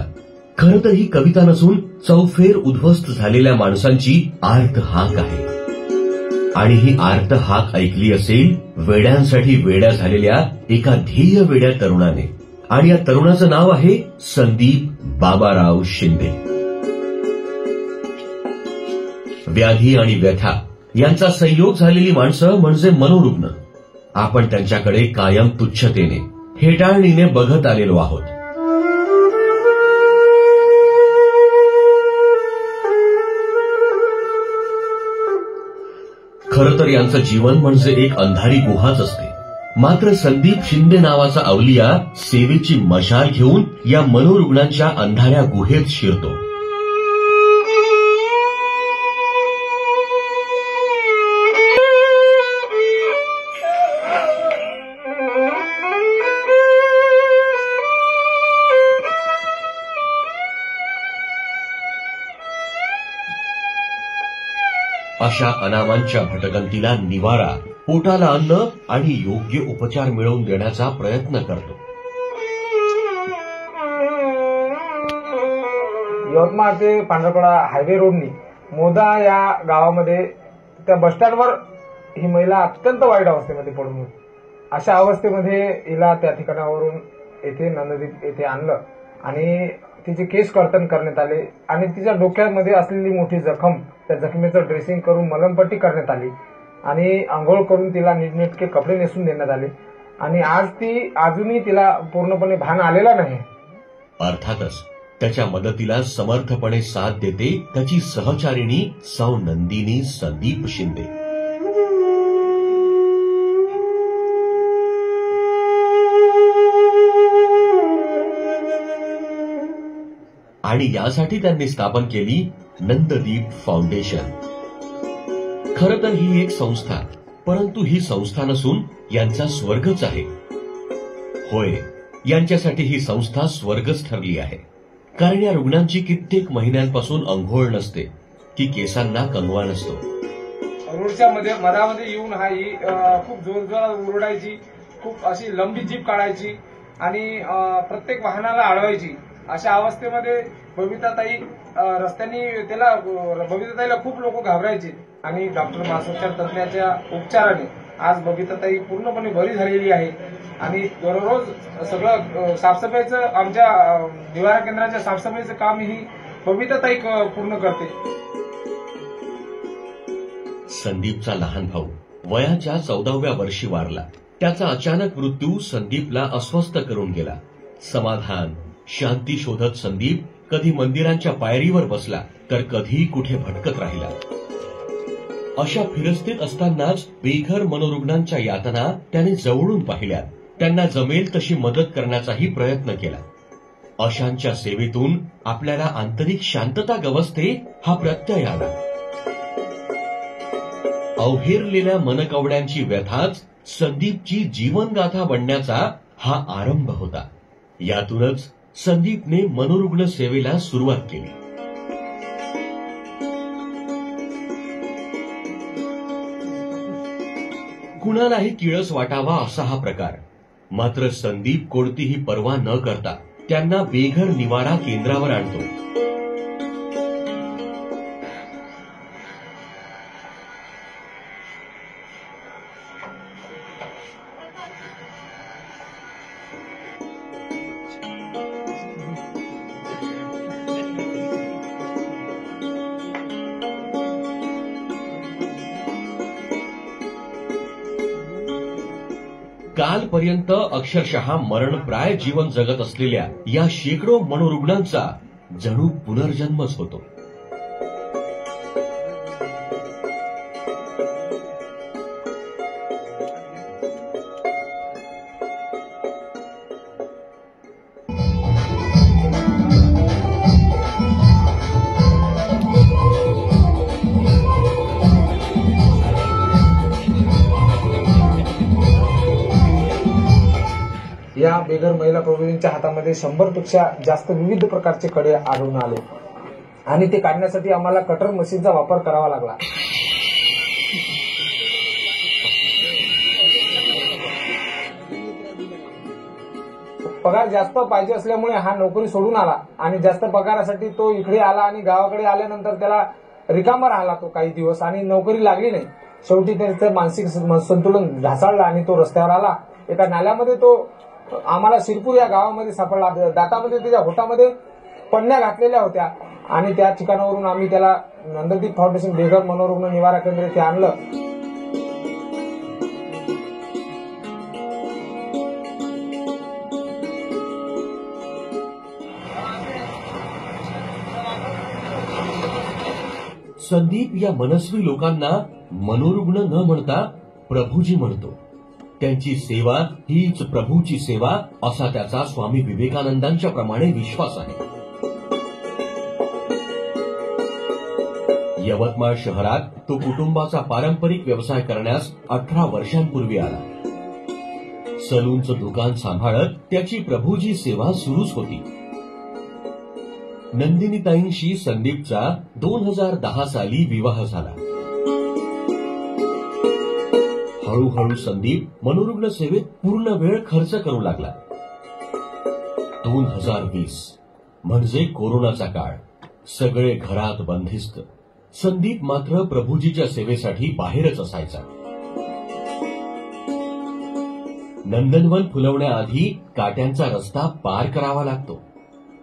खरं तर ही कविता नसून चौफेर उद्ध्वस्त झालेल्या माणसांची आर्त हाक आहे. आणि ही आर्त हाक ऐकली असेल वेड्यांसाठी वेड्या झालेल्या एका ध्येय वेड्या तरुणाने. आणि या तरुणाचं नाव आहे संदीप बाबाराव शिंदे. व्याधी आणि व्यथा यांचा संयोग झालेली माणसं म्हणजे मनोरुग्ण. आपण त्यांच्याकडे कायम तुच्छतेने, हेटाळणीने बघत आलेलो आहोत. खरं तर यांचं जीवन म्हणजे एक अंधारी गुहाच असते. मात्र संदीप शिंदे नावाचा अवलिया सेवेची मशाल घेऊन या मनोरुग्णांच्या अंधाऱ्या गुहेत शिरतो. अशा अनामांच्या भटकंतीला निवारा, पोटाला अन्न आणि योग्य उपचार मिळवून देण्याचा प्रयत्न करतो. यवतमाळ ते पांढरकडा हायवे रोडनी मोदा या गावामध्ये त्या बसस्टँडवर ही महिला अत्यंत वाईट अवस्थेमध्ये पडून होती. अशा अवस्थेमध्ये हिला त्या ठिकाणावरून येथे नंददीप येथे आणलं आणि तिचे केस कर्तन करण्यात आले आणि तिच्या डोक्यामध्ये असलेली मोठी जखम, त्या जखमेचं ड्रेसिंग करून मलमपट्टी करण्यात आली आणि आंघोळ करून तिला नीटनेटके कपडे नेसून देण्यात आले आणि अजूनही तिला पूर्णपणे भान आलेला नाही. अर्थातच त्याच्या मदतीला समर्थपणे साथ देते त्याची सहचारिणी सौ नंदिनी संदीप शिंदे. आणि यासाठी त्यांनी स्थापन केली नंददीप फाउंडेशन. खरं तर ही एक संस्था, परंतु ही संस्था नसून यांचा स्वर्गच आहे. होय, यांच्यासाठी ही संस्था स्वर्गच ठरली आहे. कारण या रुग्णांची कित्येक महिन्यांपासून अंघोळ नसते की केसांना कंगवा नसतो. रोडच्या मधामध्ये येऊन ही खूप जोरजोरात ओरडायची, खूप अशी लंबी जीप काढायची आणि प्रत्येक वाहनाला अडवायची अशा अवस्थेमध्ये बबिताताई रस्त्याने बबिताताईला खूप लोक घाबरायचे आणि डॉक्टर मानसोपचार तज्ञाच्या उपचाराने आज बबिताताई पूर्णपणे बरी झालेली आहे आणि दररोज सगळं साफसफाईचं आमच्या निवारा केंद्राच्या साफसफाईचं काम ही बबिताताई पूर्ण करते. संदीपचा लहान भाऊ वयाच्या 14व्या वर्षी वारला. त्याचा अचानक मृत्यू संदीपला अस्वस्थ करून गेला. समाधान शांती शोधत संदीप कधी मंदिरांच्या पायरीवर बसला तर कधी कुठे भटकत राहिला. अशा फिरस्तीत असतानाच बेघर मनोरुग्णांच्या यातना त्याने जवळून पाहिल्या. त्यांना जमेल तशी मदत करण्याचाही प्रयत्न केला. अशांच्या सेवेतून आपल्याला आंतरिक शांतता गवसते हा प्रत्यय आला. अवहेरलेल्या मनकवड्यांची व्यथाच संदीपची जीवनगाथा बनण्याचा हा आरंभ होता. यातूनच संदीपने मनोरुग्ण सेवेला सुरुवात केली. कुणालाही किळस वाटावा असा हा प्रकार. मात्र संदीप कोणतीही पर्वा न करता त्यांना बेघर निवारा केंद्रावर आणतो. कालपर्यंत अक्षरशः मरणप्राय जीवन जगत असलेल्या या शेकडो मनोरुग्णांचा जणू पुनर्जन्मच होतो. या बेघर महिला प्रबोधिनीच्या हातामध्ये 100पेक्षा जास्त विविध प्रकारचे कडे आढळून आले आणि ते काढण्यासाठी आम्हाला कटर मशीनचा वापर करावा लागला. पगार जास्त पाहिजे असल्यामुळे हा नोकरी सोडून आला आणि जास्त पगारासाठी तो इकडे आला आणि गावाकडे आल्यानंतर त्याला रिकामा राहिला तो काही दिवस आणि नोकरी लागली नाही. शेवटी त्याचं मानसिक संतुलन ढासळलं आणि तो रस्त्यावर आला. एका नाल्यामध्ये तो आम्हाला शिरपूर या गावामध्ये सापडला. दातामध्ये त्याच्या होटामध्ये पण्या घातलेल्या होत्या आणि त्या ठिकाणावरून आम्ही त्याला नंददीप फाउंडेशन बेघर मनोरुग्ण निवारा केंद्र येथे आणलं. संदीप या मनस्वी लोकांना मनोरुग्ण न म्हणता प्रभूजी म्हणतो. त्यांची सेवा हीच प्रभूची सेवा असा त्याचा स्वामी विवेकानंदांच्या प्रमाणे विश्वास आहे. यवतमाळ शहरात तो कुटुंबाचा पारंपरिक व्यवसाय करण्यास 18 वर्षांपूर्वी आला. सलूनचं दुकान सांभाळत त्याची प्रभूजी सेवा सुरूच होती. नंदिनीताईंशी संदीपचा 2010 साली विवाह झाला. हळूहळू संदीप मनोरुग्ण सेवेत पूर्ण वेळ खर्च करू लागला. 2020 म्हणजे कोरोनाचा काळ. सगळे घरात बंदिस्त. संदीप मात्र प्रभूजीच्या सेवेसाठी बाहेरच असायचा. नंदनवन फुलवण्याआधी काट्यांचा रस्ता पार करावा लागतो.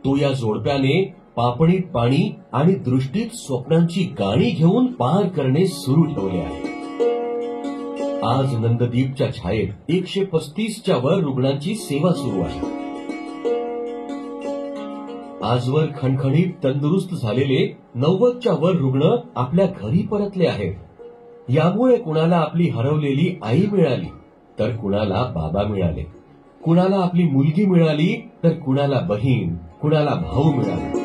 तो या जोडप्याने पापणीत पाणी आणि दृष्टीत स्वप्नांची गाणी घेऊन पार करणे सुरू ठेवले आहे. आज नंददीपच्या छायेत 135च्या वर रुग्णांची सेवा सुरू आहे. आजवर खणखणीत तंदुरुस्त झालेले 90च्या वर रुग्ण आपल्या घरी परतले आहेत. यामुळे कुणाला आपली हरवलेली आई मिळाली तर कुणाला बाबा मिळाले, कुणाला आपली मुलगी मिळाली तर कुणाला बहीण, कुणाला भाऊ मिळाला.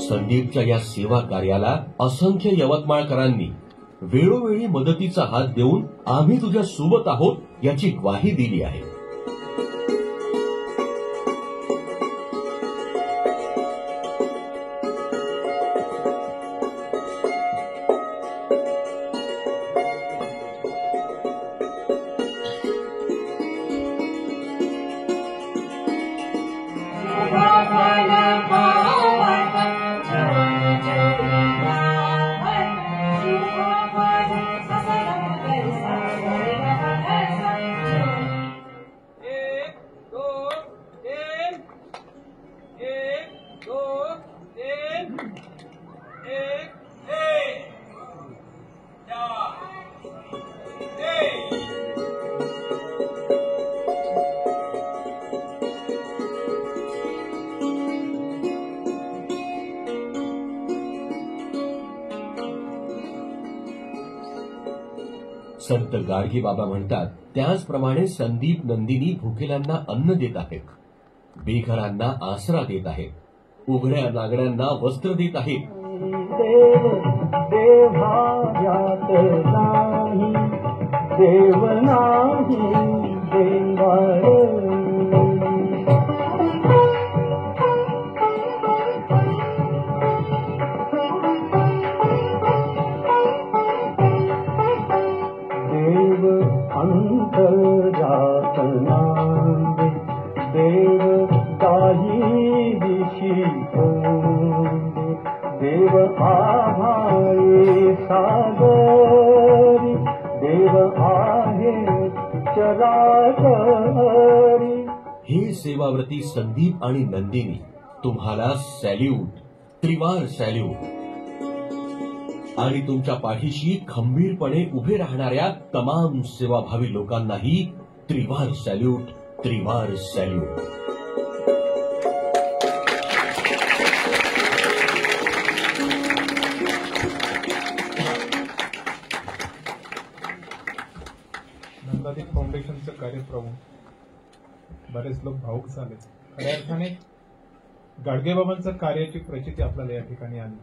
संदीपच्या या सेवा कार्याला असंख्य यवतमाळकरांनी वेळोवेळी मदतीचा हात देऊन आम्ही तुझ्या सोबत आहोत याची ग्वाही दिली आहे. संत गाडगे बाबा म्हणतात त्याचप्रमाणे संदीप नंदिनी भुकेल्यांना अन्न देत आहेत, बेघरांना आसरा देत आहेत, उघड्या नागड्यांना वस्त्र देत आहेत. देव देवायात नाही, देव नाही देवारे. देव अंतर्जात नांदे, देव काही दिशी तोंडे, देव आभाळी सागरी, देव आहे चराचरी. हे सेवाव्रती संदीप आणि नंदिनी, तुम्हाला सॅल्यूट, त्रिवार सॅल्यूट. आणि तुमच्या पाठीशी खंबीरपणे उभे राहणाऱ्या तमाम सेवाभावी लोकांनाही त्रिवार सॅल्यूट, त्रिवार सॅल्यूट. नंदादीप फाउंडेशनचं कार्य पाहून बरेच लोक भावुक झाले. खऱ्या अर्थाने गाडगेबाबांचं कार्याची प्रचिती आपल्याला या ठिकाणी आली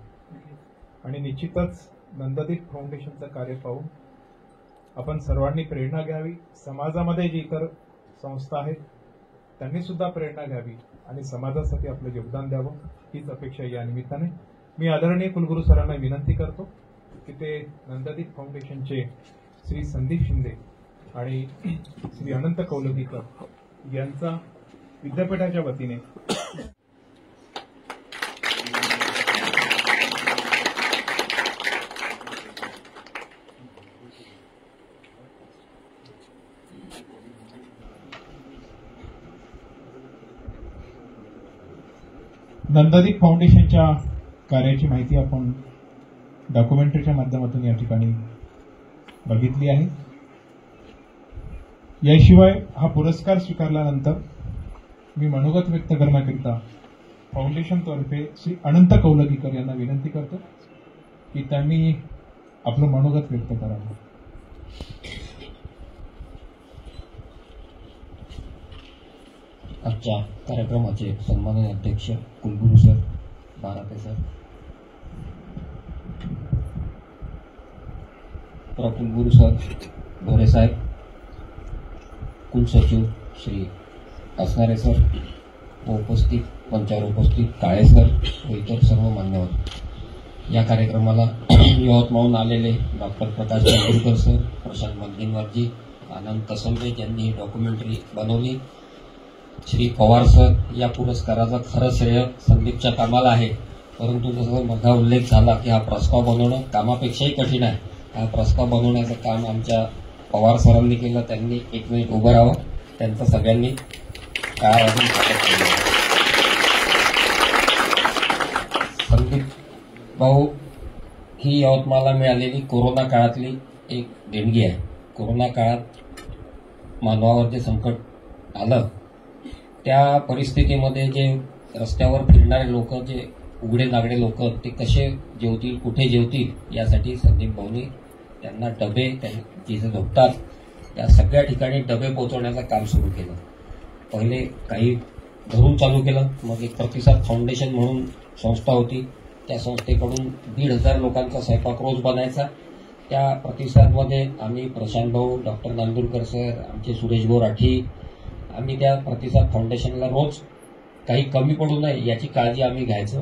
आणि निश्चितच नंदादीप फाउंडेशनचं कार्य पाहून आपण सर्वांनी प्रेरणा घ्यावी. समाजामध्ये जी इतर संस्था आहेत त्यांनी सुद्धा प्रेरणा घ्यावी आणि समाजासाठी आपलं योगदान द्यावं, हीच अपेक्षा या निमित्ताने मी आदरणीय कुलगुरू सरांना विनंती करतो की ते नंदादीप फाउंडेशनचे श्री संदीप शिंदे आणि श्री अनंत कौलगीकर यांचा विद्यापीठाच्या वतीने नंदादीप फाउंडेशनच्या कार्याची माहिती आपण डॉक्युमेंटरीच्या माध्यमातून या ठिकाणी बघितली आहे. याशिवाय हा पुरस्कार स्वीकारल्यानंतर मी मनोगत व्यक्त करण्याकरिता फाउंडेशनतर्फे श्री अनंत कौलगीकर यांना विनंती करतो की त्यांनी आपलं मनोगत व्यक्त करावं. आजच्या कार्यक्रमाचे सन्माननीय अध्यक्ष कुलगुरू सर, बाराते सर, कुलगुरू सर भोरे साहेब, कुलसचिव श्री असणारे सर व उपस्थित मंचावर उपस्थित काळे सर व इतर सर्व मान्यवर, या कार्यक्रमाला यवतमाळहून आलेले डॉक्टर प्रकाश जांभूळकर सर, प्रशांत मलगिनवरजी, आनंद कसंबे ज्यांनी डॉक्युमेंटरी बनवली, श्री पवार सर, या पुरस्काराचा खरं श्रेय संदीपच्या कामाला आहे. परंतु जसं माझा उल्लेख झाला की हा प्रस्ताव बनवणं कामापेक्षाही कठीण आहे. हा प्रस्ताव बनवण्याचं काम आमच्या पवार सरांनी केलं. त्यांनी एक मिनिट उभं राहावं, त्यांचं सगळ्यांनी काय अजून संदीप भाऊ ही यवतमाळला मिळालेली कोरोना काळातली एक देणगी आहे. कोरोना काळात मानवावर जे संकट आलं त्या परिस्थितीमध्ये जे रस्त्यावर फिरणारे लोक, जे उघडे नागडे लोक, ते कसे जेवतील, कुठे जेवतील, यासाठी संदीप भाऊनी त्यांना डबे, जिथे झोपतात या सगळ्या ठिकाणी डबे पोहोचवण्याचं काम सुरू केलं. पहिले काही घरून चालू केलं, मग एक प्रतिसाद फाउंडेशन म्हणून संस्था होती, त्या संस्थेकडून 1,500 लोकांचा स्वयंपाक रोज बनायचा. त्या प्रतिसादमध्ये आम्ही प्रशांत भाऊ, डॉक्टर नांदुरकर सर, आमचे सुरेश भाऊ राठी, आम्ही त्या प्रतिसाद फाउंडेशनला रोज काही कमी पडू नये याची काळजी आम्ही घ्यायचो.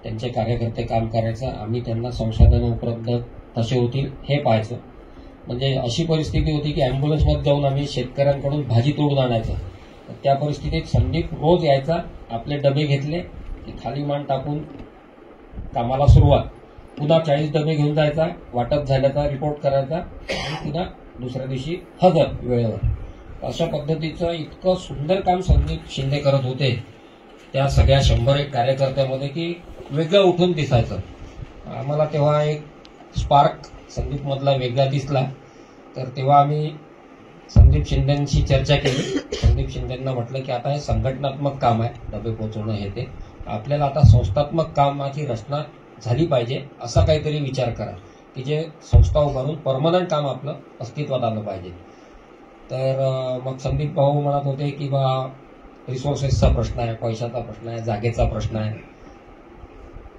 त्यांचे कार्यकर्ते काम करायचं, आम्ही त्यांना संसाधनं उपलब्ध कसे होतील हे पाहायचं. म्हणजे अशी परिस्थिती होती की ॲम्ब्युलन्समध्ये जाऊन आम्ही शेतकऱ्यांकडून भाजी तोडून आणायचं. त्या परिस्थितीत संदीप रोज यायचा, आपले डबे घेतले की खाली मान टाकून कामाला सुरुवात, पुन्हा 40 डबे घेऊन जायचा, वाटप झाल्याचा रिपोर्ट करायचा आणि पुन्हा दुसऱ्या दिवशी हजर वेळेवर. अशा पद्धतीचं इतकं सुंदर काम संदीप शिंदे करत होते त्या सगळ्या 101 कार्यकर्त्यामध्ये की वेगळं उठून दिसायचं. आम्हाला तेव्हा एक स्पार्क संदीपमधला वेगळा दिसला. तर तेव्हा आम्ही संदीप शिंदेंशी चर्चा केली. संदीप शिंदेंना म्हटलं की आता हे संघटनात्मक काम आहे, डबे पोहोचवणं हे ते, आपल्याला आता संस्थात्मक कामाची रचना झाली पाहिजे, असा काहीतरी विचार करा. की जे संस्था उभारून परमनंट काम आपलं अस्तित्वात आलं पाहिजे. तर मग संदीप भाऊ म्हणत होते की बा रिसोर्सेसचा प्रश्न आहे, पैशाचा प्रश्न आहे, जागेचा प्रश्न आहे.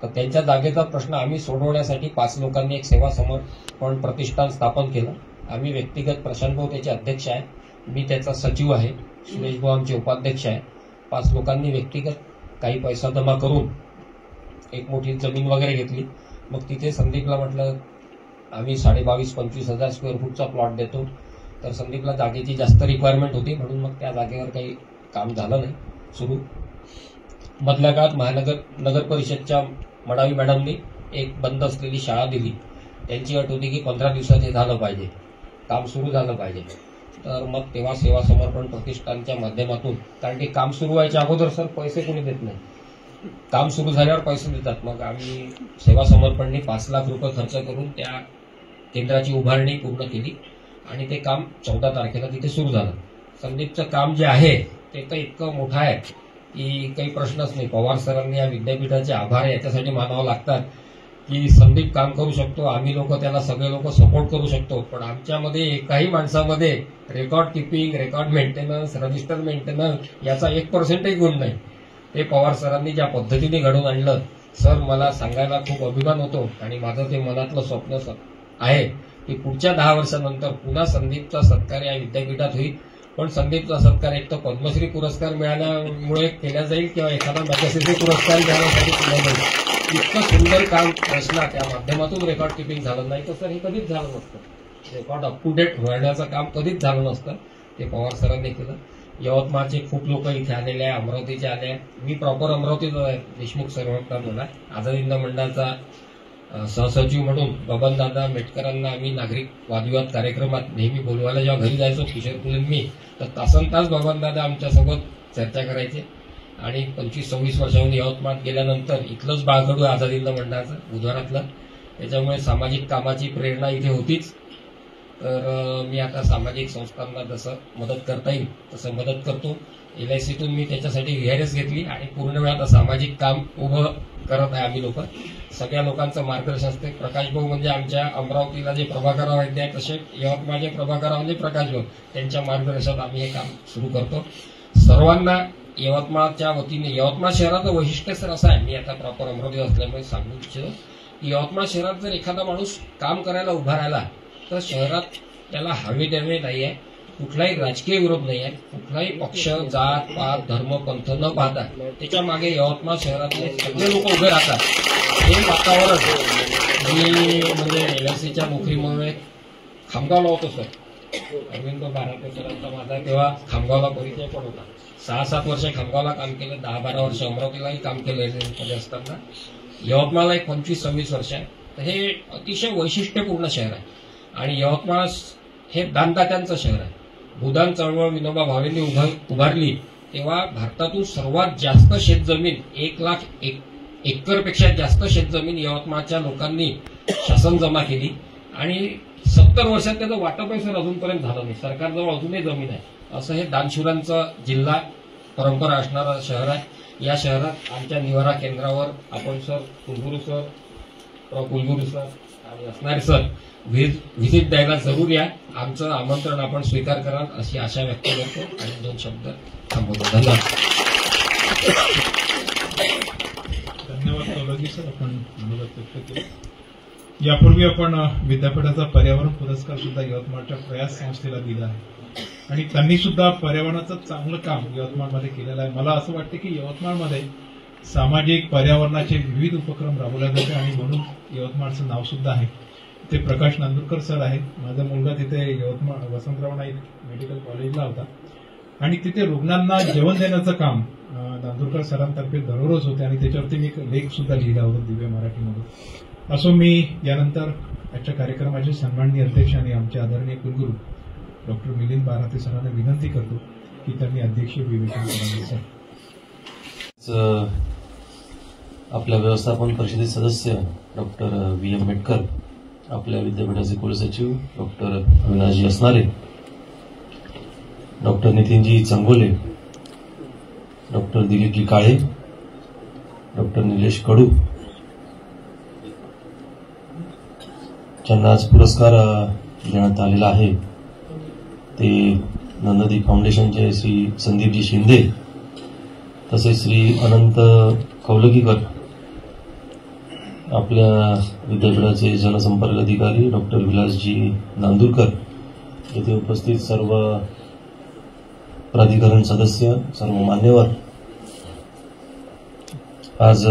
तर त्यांच्या जागेचा प्रश्न आम्ही सोडवण्यासाठी 5 लोकांनी एक सेवा समर्पण प्रतिष्ठान स्थापन केलं. आम्ही व्यक्तिगत प्रशांत भाऊ त्याचे अध्यक्ष आहे, मी त्याचा सचिव आहे, सुरेश भाऊ आमचे उपाध्यक्ष आहे. 5 लोकांनी व्यक्तिगत काही पैसा जमा करून एक मोठी जमीन वगैरे घेतली. मग तिथे संदीपला म्हटलं आम्ही 22,000-25,000 स्क्वेअर फूटचा प्लॉट देतो. तर संदीपला जागेची जास्त रिक्वायरमेंट होती, म्हणून मग त्या जागेवर काही काम झालं नाही सुरू. मधल्या काळात नगर परिषदच्या मडावी मॅडमनी एक बंद असलेली शाळा दिली. त्यांची अट होती की 15 दिवसात हे झालं पाहिजे, काम सुरू झालं पाहिजे. तर मग तेव्हा सेवा समर्पण प्रतिष्ठानच्या माध्यमातून, कारण की काम सुरू व्हायच्या अगोदर सर पैसे कोणी देत नाही, काम सुरू झाल्यावर पैसे देतात. मग आम्ही सेवा समर्पणने 5 लाख रुपये खर्च करून त्या केंद्राची उभारणी पूर्ण केली आणि ते काम 14 तारखेला तिथे सुरू झालं. संदीपचं काम जे आहे ते काही इतकं मोठं आहे की काही प्रश्नच नाही. पवार सरांनी या विद्यापीठाचे आभार याच्यासाठी मानावं लागतात की संदीप काम करू शकतो, आम्ही लोक त्याला सगळे लोक सपोर्ट करू शकतो, पण आमच्यामध्ये एकाही माणसामध्ये record keeping, record maintenance, register maintenance याचा 1%ही गुण नाही. ते पवार सरांनी ज्या पद्धतीने घडवून आणलं सर, मला सांगायला खूप अभिमान होतो. आणि माझं ते मनातलं स्वप्न आहे की पुढच्या 10 वर्षानंतर पुन्हा संदीपचा सत्कार या विद्यापीठात होईल. पण संदीपचा सत्कार एक तर पद्मश्री पुरस्कार मिळाल्यामुळे केला जाईल किंवा एखादा मॅगसेसे पुरस्कार मिळाल्यासाठी केला जाईल. इतकं सुंदर काम रचना त्या माध्यमातून रेकॉर्ड किपिंग झालं नाही तर सर हे कधीच झालं नसतं. रेकॉर्ड अप टू डेट होण्याचं काम कधीच झालं नसतं. ते पवार सरांनी केलं. यवतमाळचे खूप लोक इथे आलेले आहे, अमरावतीचे आले आहे. मी प्रॉपर अमरावतीचा आहे, देशमुख सर्वकार म्हणा. आझाद हिंद मंडळाचा सहसचिव म्हणून बबनदादा मेटकरांना आम्ही नागरिक वादविवाद कार्यक्रमात नेहमी बोलवायला जेव्हा घरी जायचो किशोर फुले मी, तर तासनतास बबनदादा आमच्यासोबत चर्चा करायचे. आणि 25-26 वर्षांमध्ये यवतमाळात गेल्यानंतर इथलंच बाळकडू आझाद हिंद मंडळाचं बुधवारातलं, त्याच्यामुळे सामाजिक कामाची प्रेरणा इथे होतीच. तर मी आता सामाजिक संस्थांना जसं मदत करता येईल तसं मदत करतो. LICतून मी त्याच्यासाठी VRS घेतली आणि पूर्ण वेळ आता सामाजिक काम उभं करत आहे. आम्ही लोक सगळ्या लोकांचं मार्गदर्शन असते. प्रकाश भाऊ म्हणजे आमच्या अमरावतीला जे प्रभाकरराव वैद्य आहेत तसे यवतमाळचे प्रभाकरराव म्हणजे प्रकाश भाऊ, त्यांच्या मार्गदर्शनात आम्ही हे काम सुरू करतो. सर्वांना यवतमाळच्या वतीने, यवतमाळ शहराचं वैशिष्ट्य सर असं आहे, मी आता प्रॉपर अमरावती असल्यामुळे सांगू इच्छितो की यवतमाळ शहरात जर एखादा माणूस काम करायला उभा राहिला तर शहरात त्याला हवे द्यावे नाही आहे, कुठलाही राजकीय विरोध नाही आहे, कुठलाही पक्ष, जात, पात, धर्म, पंथ न पाहता त्याच्या मागे यवतमाळ शहरातले सगळे लोक उभे राहतात. हे वातावरण मी म्हणजे LICच्या नोकरीमुळे खामगावला होतो सर. अरविंद बाराटे सरांचा माझा तेव्हा खामगावला परिचय पण होता. 6-7 वर्ष खामगावला काम केलं, 10-12 वर्ष अमरावतीलाही काम केलं मध्ये असताना. यवतमाळला एक 25-26 वर्ष आहे. तर हे अतिशय वैशिष्ट्यपूर्ण शहर आहे आणि यवतमाळ हे दानदात्यांचं शहर आहे. भूदान चळवळ विनोबा भावेंनी उभारली तेव्हा भारतातून सर्वात जास्त शेतजमीन 1 लाख एकरपेक्षा जास्त शेतजमीन यवतमाळच्या लोकांनी शासन जमा केली आणि 70 वर्षात त्याचं वाटपही सर अजूनपर्यंत झालं नाही. सरकारजवळ अजूनही जमीन आहे. असं हे दानशूरांचं जिल्हा परंपरा असणारं शहर आहे. या शहरात आमच्या निवारा केंद्रावर आपण सर कुलगुरू सर आणि असणारे सर व्हिजिट द्यायला जरूर या. आमचं आमंत्रण आपण स्वीकार कराल अशी आशा व्यक्त करतो आणि 2 शब्द थांबवतो. धन्यवाद. धन्यवाद कौलगी सर, आपण मनोगत व्यक्त केले. यापूर्वी आपण विद्यापीठाचा पर्यावरण पुरस्कार सुद्धा यवतमाळच्या प्रयास संस्थेला दिला आहे आणि त्यांनी सुद्धा पर्यावरणाचं चांगलं काम यवतमाळमध्ये केलेलं आहे. मला असं वाटतं की यवतमाळमध्ये सामाजिक पर्यावरणाचे विविध उपक्रम राबवले जाते आणि म्हणून यवतमाळचं नाव सुद्धा आहे. ते प्रकाश नांदुरकर सर आहेत. माझा मुलगा तिथे यवतमाळ वसंतराव नाईक मेडिकल कॉलेजला होता आणि तिथे रुग्णांना जेवण देण्याचं काम नांदुरकर सरांतर्फे दररोज होते आणि त्याच्यावरती मी एक लेख सुद्धा लिहिला होता दिव्य मराठीमध्ये. असो, मी यानंतर आजच्या कार्यक्रमाचे सन्माननीय अध्यक्ष आणि आमचे आदरणीय कुलगुरू डॉक्टर मिलिंद बाराते सरांना विनंती करतो की त्यांनी अध्यक्षीय विवेचन करावे. सर, आपल्या व्यवस्थापन परिषदेचे सदस्य डॉक्टर VM मेटकर, आपल्या विद्यापीठाचे कुलसचिव डॉक्टर अविनाशजी असणारे, डॉक्टर नितीनजी चंगोले, डॉक्टर दिलीपजी काळे, डॉक्टर निलेश कडू, ज्यांना आज पुरस्कार देण्यात आलेला आहे ते नंददीप फाउंडेशनचे श्री संदीपजी शिंदे, तसेच श्री अनंत कौलगीकर, आपल्या विद्यापीठाचे जनसंपर्क अधिकारी डॉक्टर विलासजी नांदुरकर, येथे उपस्थित सर्व प्राधिकरण सदस्य, सर्व मान्यवर, आज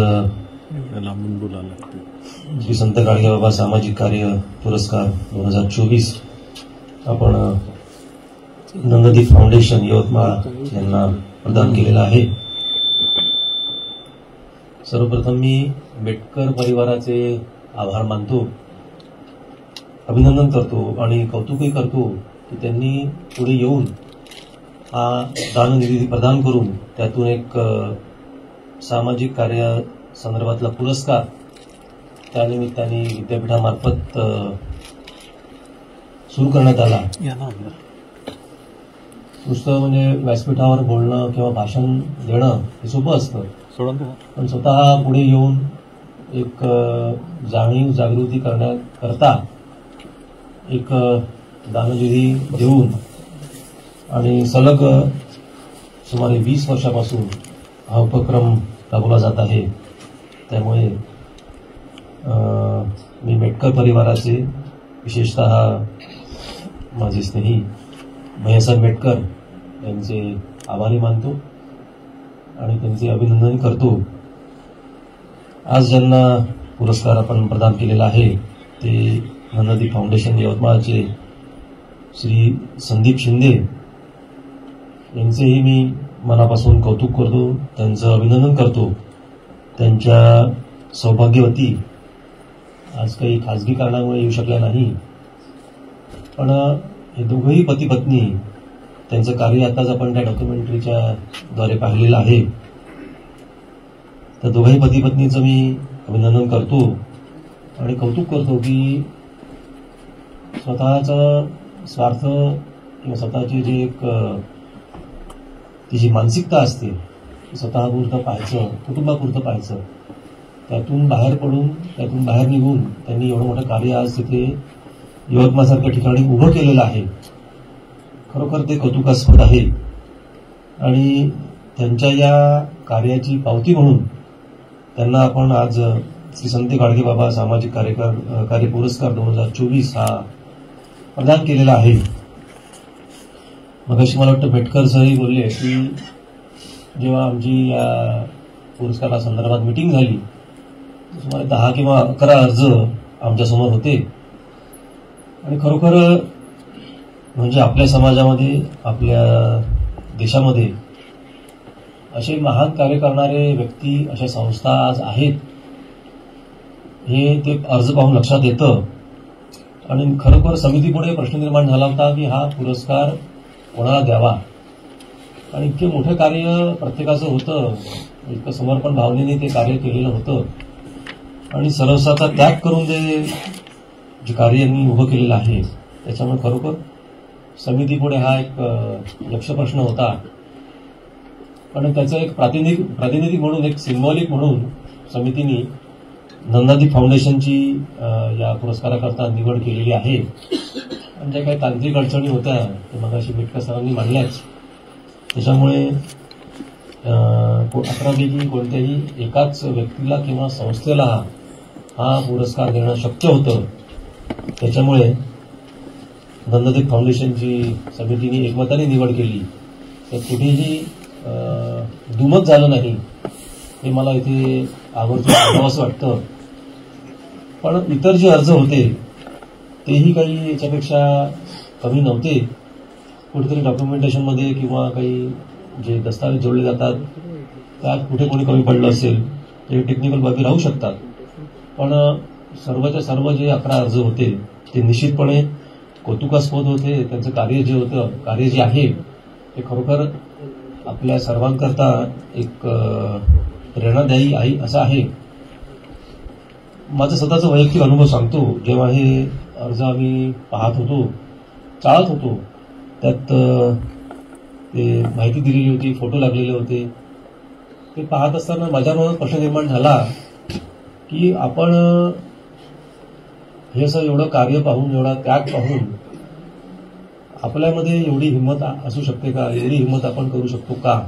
श्री संत गाडगेबाबा सामाजिक कार्य पुरस्कार 2024 आपण नंददीप फाउंडेशन यवतमाळ यांना प्रदान केलेला आहे. सर्वप्रथम मी मेटकर परिवाराचे आभार मानतो, अभिनंदन करतो आणि कौतुकही करतो की त्यांनी पुढे येऊन हा दाननिधी प्रदान करून त्यातून एक सामाजिक कार्य संदर्भातला पुरस्कार त्यानिमित्ताने विद्यापीठामार्फत सुरू करण्यात आला. नुसतं म्हणजे व्यासपीठावर बोलणं किंवा भाषण देणं हे सोपं असतं, पण स्वतः पुढे येऊन एक जाणीव जागृती करण्याकरता एक दाननिधी देऊन आणि सलग सुमारे 20 वर्षापासून हा उपक्रम राबवला जात आहे. त्यामुळे मी मेटकर परिवाराचे, विशेषतः माझे स्नेही भैयासाहेब मेटकर यांचे आभारी मानतो आणि त्यांचे अभिनंदन करतो. आज ज्यांना पुरस्कार आपण प्रदान केलेला आहे ते नंददीप फाउंडेशन यवतमाळचे श्री संदीप शिंदे यांचेही मी मनापासून कौतुक करतो, त्यांचं अभिनंदन करतो. त्यांच्या सौभाग्यवती आज काही खाजगी कारणामुळे येऊ शकल्या नाही, पण हे दोघंही पती पत्नी, त्यांचं कार्य आताच आपण त्या डॉक्युमेंटरीच्या द्वारे पाहिलेलं आहे. तर दोघंही पती पत्नीचं मी अभिनंदन करतो आणि कौतुक करतो की स्वतःचा स्वार्थ किंवा स्वतःची जी एक ती जी मानसिकता असते स्वतःपुरतं पाहायचं, कुटुंबापुरतं पाहायचं, त्यातून बाहेर पडून, त्यातून बाहेर निघून त्यांनी एवढं मोठं कार्य आज तिथे यवतमाळसारख्या ठिकाणी उभं केलेलं आहे. खरोखर ते कौतुकास्पद आहे आणि त्यांच्या या कार्याची पावती म्हणून त्यांना आपण आज श्री संत गाडगेबाबा सामाजिक कार्य पुरस्कार 2024 हा प्रदान केलेला आहे. मगाशी मला वाटतं मेटकर सरही बोलले की जेव्हा आमची या पुरस्कारा संदर्भात मीटिंग झाली सुमारे 10 किंवा 11 अर्ज आमच्यासमोर होते आणि खरोखर म्हणजे आपल्या समाजामध्ये, आपल्या देशामध्ये असे महान कार्य करणारे व्यक्ती, अशा संस्था आज आहेत हे ते अर्ज पाहून लक्षात येतं. आणि खरोखर समितीपुढे प्रश्न निर्माण झाला होता की हा पुरस्कार कोणाला द्यावा. आणि इतके मोठं कार्य प्रत्येकाचं होतं, इतकं समर्पण भावनेने ते कार्य केलेलं होतं आणि सर्वस्वाचा त्याग करून जे कार्य यांनी उभं केलेलं आहे त्याच्यामुळे खरोखर समितीपुढे हा एक लक्ष प्रश्न होता. पण त्याचं एक प्रातिनिधिक म्हणून, एक सिम्बॉलिक म्हणून समितीने नंददीप फाउंडेशनची या पुरस्काराकरता निवड केलेली आहे. आणि ज्या काही तांत्रिक अडचणी होत्या ते मगाशी मेटकर सरांनी मांडल्याच, त्याच्यामुळे 11 पैकी कोणत्याही एकाच व्यक्तीला किंवा संस्थेला हा पुरस्कार देणं शक्य होतं. त्याच्यामुळे नंददीप फाउंडेशनची समितीने एकमताने निवड केली. तर कुठेही दुमत झालं नाही हे मला इथे आवर्जून सांगावंसं वाटतं. पण इतर जे अर्ज होते तेही काही याच्यापेक्षा कमी नव्हते. कुठेतरी डॉक्युमेंटेशनमध्ये किंवा काही जे दस्तावेज जोडले जातात त्यात कुठे कोणी कमी पडलं असेल ते टेक्निकल बाबी राहू शकतात. पण सर्वच्या सर्व जे 11 अर्ज होते ते निश्चितपणे कौतुकास्पद होते. त्यांचं कार्य जे होतं, कार्य जे आहे ते खरोखर आपल्या सर्वांकरता एक प्रेरणादायी आहे असं आहे. माझा स्वतःचा वैयक्तिक अनुभव सांगतो. जेव्हा हे अर्ज आम्ही पाहत होतो, चाळत होतो, त्यात ते माहिती दिलेली होती, फोटो लागलेले होते, ते पाहत असताना माझ्या मनात प्रश्न निर्माण झाला की आपण हे असं एवढं कार्य पाहून, एवढा त्याग पाहून आपल्यामध्ये एवढी हिंमत असू शकते का? एवढी हिंमत आपण करू शकतो का?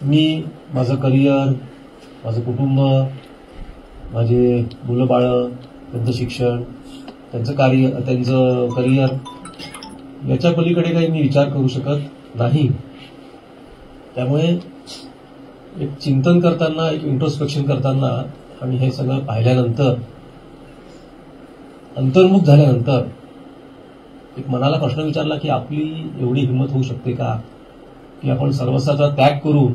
मी माझं करिअर, माझं कुटुंब, माझे मुलं बाळं, त्यांचं शिक्षण, त्यांचं करिअर याच्या पलीकडे काही मी विचार करू शकत नाही. त्यामुळे एक चिंतन करताना, एक इंट्रोस्पेक्शन करताना आणि हे सगळं पाहिल्यानंतर, अंतर्मुख झाल्यानंतर एक मनाला प्रश्न विचारला की आपली एवढी हिंमत होऊ शकते का की आपण सर्वस्वाचा त्याग करून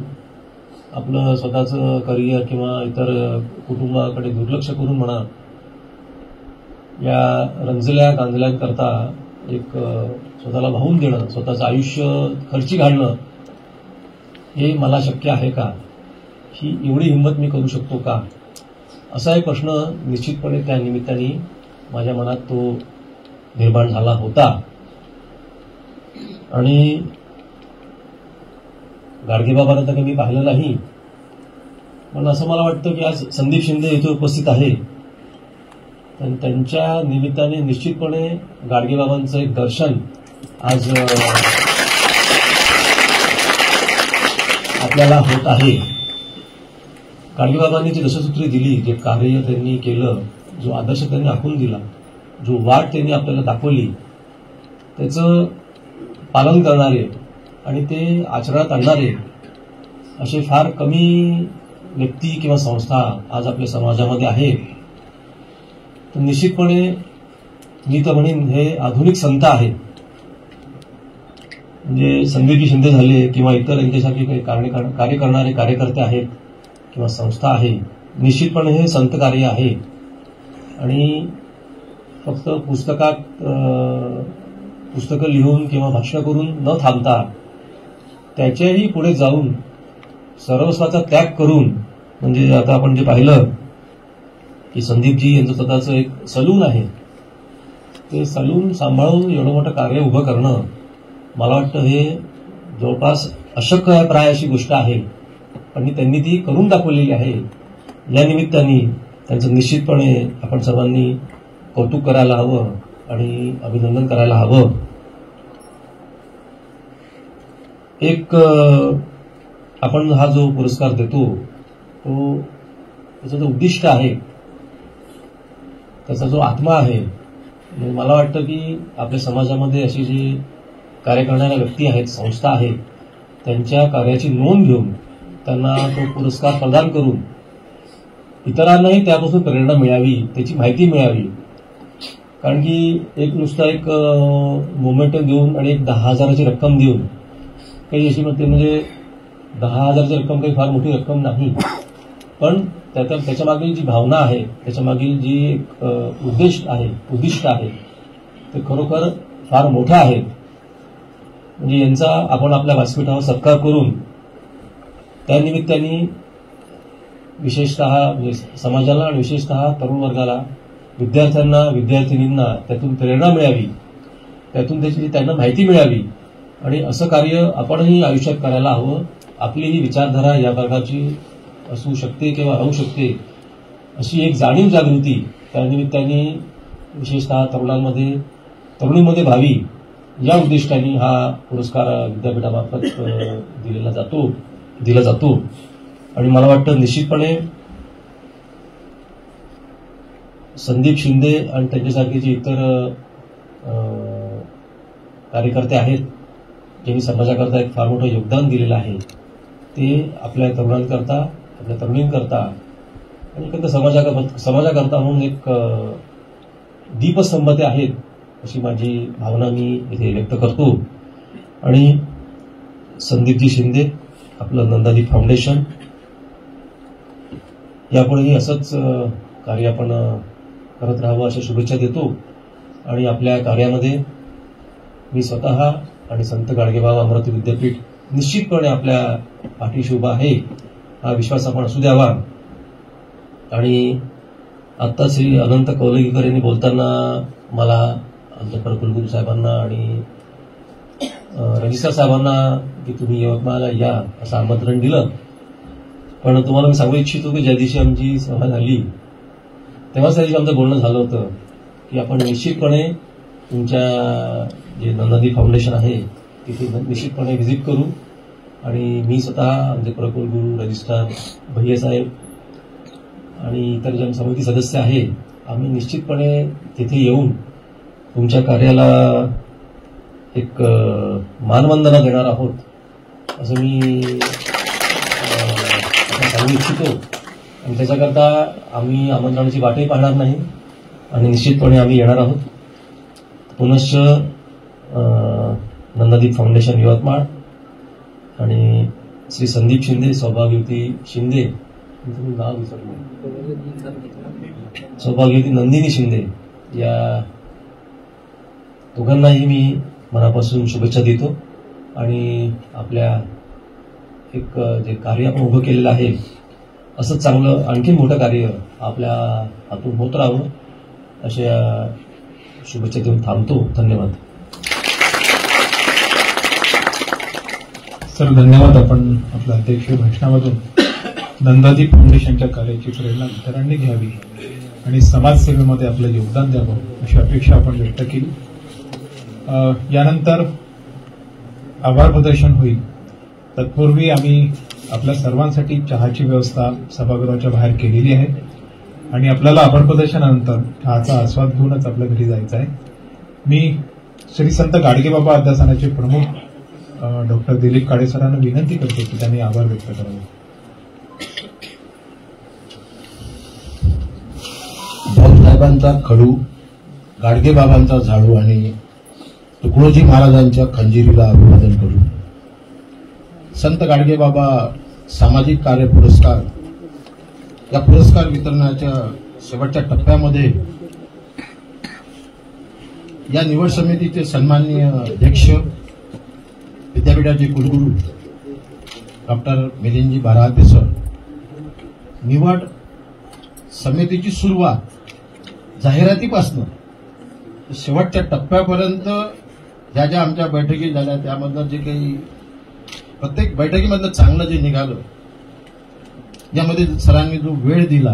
आपलं स्वतःचं करिअर किंवा इतर कुटुंबाकडे दुर्लक्ष करून म्हणा, या रंजल्या गांजल्यांकरता एक स्वतःला वाहून देणं, स्वतःचं आयुष्य खर्ची घालणं, हे मला शक्य आहे का? ही एवढी हिंमत मी करू शकतो का? असा एक प्रश्न निश्चितपणे त्या निमित्ताने माझ्या मनात तो निर्माण झाला होता. आणि गाडगेबाबांना तर काही मी पाहिलं नाही, पण असं मला वाटतं की आज संदीप शिंदे इथे उपस्थित आहे, तर त्यांच्या निमित्ताने निश्चितपणे गाडगेबाबांचं एक दर्शन आज आपल्याला होत आहे. गाडगेबाबांनी जी दशसूत्री दिली, जे कार्य त्यांनी केलं, जो आदर्श त्यांनी आखून दिला, जो वाट त्यांनी आपल्याला दाखवली, त्याचं पालन करणारे आणि ते आचरणात आणणारे असे फार कमी व्यक्ती किंवा संस्था आज आपल्या समाजामध्ये आहेत. तर निश्चितपणे मी तर म्हणेन हे आधुनिक संत आहेत. म्हणजे संदीप शिंदे झाले किंवा इतर यांच्यासारखे काही कार्य करणारे कार्यकर्ते आहेत किंवा संस्था आहे, निश्चितपणे हे संत कार्य आहे. आणि फक्त पुस्तकं लिहून किंवा भाषण करून न थांबता त्याच्याही पुढे जाऊन सर्वस्वाचा त्याग करून, म्हणजे आता आपण जे पाहिलं की संदीपजी यांचं स्वतःचं एक सलून आहे, ते सलून सांभाळून एवढं मोठं कार्य उभं करणं मला वाटतं हे जवळपास अशक्य प्राय अशी गोष्ट आहे, पण त्यांनी ती करून दाखवलेली आहे. या निमित्ताने त्यांचं निश्चितपणे आपण सर्वांनी कौतुक करायला हवं आणि अभिनंदन करायला हवं. एक आपण हा जो पुरस्कार देतो तो त्याचं जो उद्दिष्ट आहे, त्याचा जो आत्मा आहे, मला वाटतं की आपल्या समाजामध्ये अशी जी कार्य करणाऱ्या व्यक्ती आहेत, संस्था आहेत, त्यांच्या कार्याची नोंद घेऊन त्यांना तो पुरस्कार प्रदान करून इतरांनाही त्यापासून प्रेरणा मिळावी, त्याची माहिती मिळावी. कारण की एक नुसता एक मोमेंट देऊन आणि एक 10,000ची रक्कम देऊन काही अशी म्हणजे 10,000ची रक्कम काही फार मोठी रक्कम नाही, पण त्याच्या मागील जी भावना आहे, त्याच्या मागील जी एक उद्दिष्ट आहे ते खरोखर फार मोठं आहे. म्हणजे यांचा आपण आपल्या व्यासपीठावर सत्कार करून त्या निमित्ताने विशेषतः म्हणजे समाजाला आणि विशेषतः तरुण वर्गाला, विद्यार्थ्यांना, विद्यार्थिनींना त्यातून प्रेरणा मिळावी, त्यातून त्याची त्यांना माहिती मिळावी आणि असं कार्य आपणही आयुष्यात करायला हवं. आपली ही विचारधारा या प्रकारची असू शकते किंवा राहू शकते अशी एक जाणीव जागृती त्यानिमित्ताने विशेषतः तरुणीमध्ये व्हावी, या उद्दिष्टाने हा पुरस्कार विद्यापीठामार्फत दिला जातो. आणि मला वाटतं निश्चितपणे संदीप शिंदे आणि त्यांच्यासारखे जे इतर कार्यकर्ते आहेत, ज्यांनी समाजाकरता एक फार मोठं योगदान दिलेलं आहे, ते आपल्या तरुणांकरता, आपल्या तरुणींकरता आणि एकंदर समाजाकरता म्हणून एक दीपस्तंभ ते आहेत, अशी माझी भावना मी इथे व्यक्त करतो. आणि संदीपजी शिंदे, आपलं नंदादीप फाउंडेशन, यापुढेही असंच कार्य आपण करत राहावं अशा शुभेच्छा देतो. आणि आपल्या कार्यामध्ये मी स्वतः आणि संत गाडगेबाबा अमरावती विद्यापीठ निश्चितपणे आपल्या पाठीशी उभा आहे, हा विश्वास आपण असू द्यावा. आणि आत्ता श्री अनंत कौलगीकर यांनी बोलताना मला आमच्या कुलगुरू साहेबांना आणि रजिस्ट्रार साहेबांना की तुम्ही यवतमाळला या असं आमंत्रण दिलं, पण तुम्हाला मी सांगू इच्छितो की ज्या दिवशी आमची सभा झाली तेव्हाच त्या दिवशी आमचं बोलणं झालं होतं की आपण निश्चितपणे तुमच्या जे नंदादीप फाउंडेशन आहे तिथे निश्चितपणे व्हिजिट करू. आणि मी स्वतः आमचे प्रकुलगुरू रजिस्ट्रार भैयासाहेब आणि इतर जे समिती सदस्य आहे आम्ही निश्चितपणे तिथे येऊन तुमच्या कार्याला एक मानवंदना देणार आहोत असं मी सांगू इच्छितो. आणि त्याच्याकरता आम्ही आमंत्रणाची वाटही पाहणार नाही आणि निश्चितपणे आम्ही येणार आहोत. पुनश्च नंदादीप फाउंडेशन यवतमाळ आणि श्री संदीप शिंदे, सौभाग्यवती शिंदे, तुम्ही नाव विसरले, सौभाग्यवती नंदिनी शिंदे, या दोघांनाही मी मनापासून शुभेच्छा देतो. आणि आपल्या एक जे कार्य आपण उभं केलेलं आहे असंच चांगलं आणखी मोठं कार्य आपल्या हातून होत राहावं अशा शुभेच्छा देऊन थांबतो. धन्यवाद. सर धन्यवाद. आपण आपल्या अध्यक्ष भाषणामधून नंदादीप फाउंडेशनच्या कार्याची प्रेरणा इतरांनी घ्यावी आणि समाजसेवेमध्ये आपलं योगदान द्यावं अशी अपेक्षा आपण व्यक्त केली. यानंतर आभार प्रदर्शन होईल. तत्पूर्वी आम्ही आपल्या सर्वांसाठी चहाची व्यवस्था सभागृहाच्या बाहेर केलेली आहे आणि आपल्याला आभार प्रदर्शनानंतर चहाचा आस्वाद घेऊनच आपल्या घरी जायचं आहे. मी श्री संत गाडगेबाबा अध्यासनाचे प्रमुख डॉक्टर दिलीप काळे सरांना विनंती करतो की त्यांनी आभार व्यक्त करावे. भाऊसाहेबांचा खडू, गाडगेबाबांचा झाडू आणि तुकडोजी महाराजांच्या खंजिरीला अभिवादन करू. संत गाडगेबाबा सामाजिक कार्य पुरस्कार या पुरस्कार वितरणाच्या शेवटच्या टप्प्यामध्ये या निवड समितीचे सन्माननीय अध्यक्ष विद्यापीठाचे कुलगुरू डॉक्टर मिलिंदजी बाराते सर, निवड समितीची सुरुवात जाहिरातीपासून शेवटच्या टप्प्यापर्यंत ज्या ज्या आमच्या बैठकी झाल्या त्यामधलं जे काही प्रत्येक बैठकीमधलं चांगलं जे निघालं, यामध्ये सरांनी जो वेळ दिला,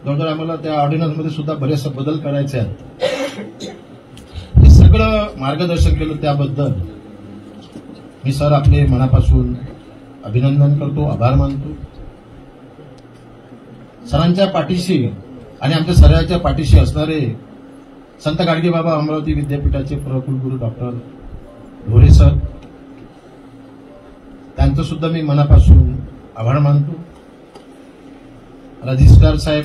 जवळजवळ आम्हाला त्या ऑर्डिनन्समध्ये सुद्धा बरेचसे बदल करायचे आहेत, हे सगळं मार्गदर्शन केलं त्याबद्दल मी सर आपले मनापासून अभिनंदन करतो, आभार मानतो. सरांच्या पाठीशी आणि आमच्या सरांच्या पाठीशी असणारे संत गाडगेबाबा अमरावती विद्यापीठाचे प्रकुलगुरू डॉक्टर ढोरे सर, त्यांचं सुद्धा मी मनापासून आभार मानतो. रजिस्ट्रार साहेब,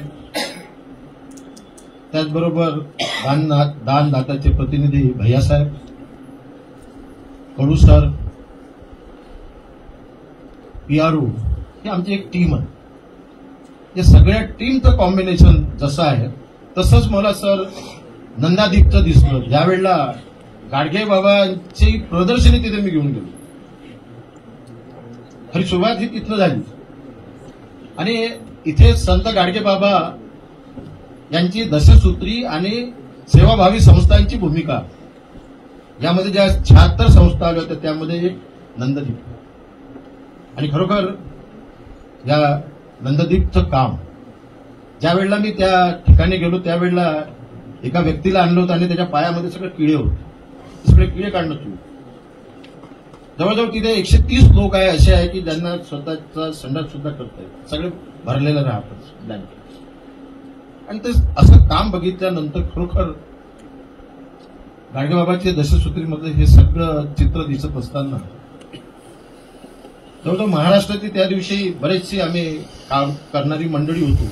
त्याचबरोबर दानदात्याचे प्रतिनिधी भैयासाहेब, कडू सर, PRO, ही आमची एक टीम आहे. या सगळ्या टीमचं कॉम्बिनेशन जसं आहे तसंच मला सर नंदादीपचं दिसलं. ज्यावेळेला गाडगेबाबांची प्रदर्शनी तिथे मी घेऊन गेलो, खरी सुरुवात ही तिथनं झाली. आणि इथे संत गाडगेबाबा यांची दशसूत्री आणि सेवाभावी संस्थांची भूमिका, यामध्ये ज्या 76 संस्था आल्या होत्या त्यामध्ये एक नंददीप. आणि खरोखर या नंददीपचं काम, ज्या वेळेला मी त्या ठिकाणी गेलो त्यावेळेला एका व्यक्तीला आणलं होतं आणि त्याच्या पायामध्ये सगळे किडे होते, सगळे किडे काढणं सुरू. जवळजवळ तिथे 130 लोक आहे असे आहे की ज्यांना स्वतःचा संडास सुद्धा करता येईल, सगळे भरलेलं राहतात. आणि ते असं काम बघितल्यानंतर खरोखर गाडगेबाबाच्या दशसूत्रीमध्ये हे सगळं चित्र दिसत असताना जवळजवळ महाराष्ट्राची त्या दिवशी बरेचशी आम्ही काम करणारी मंडळी होतो.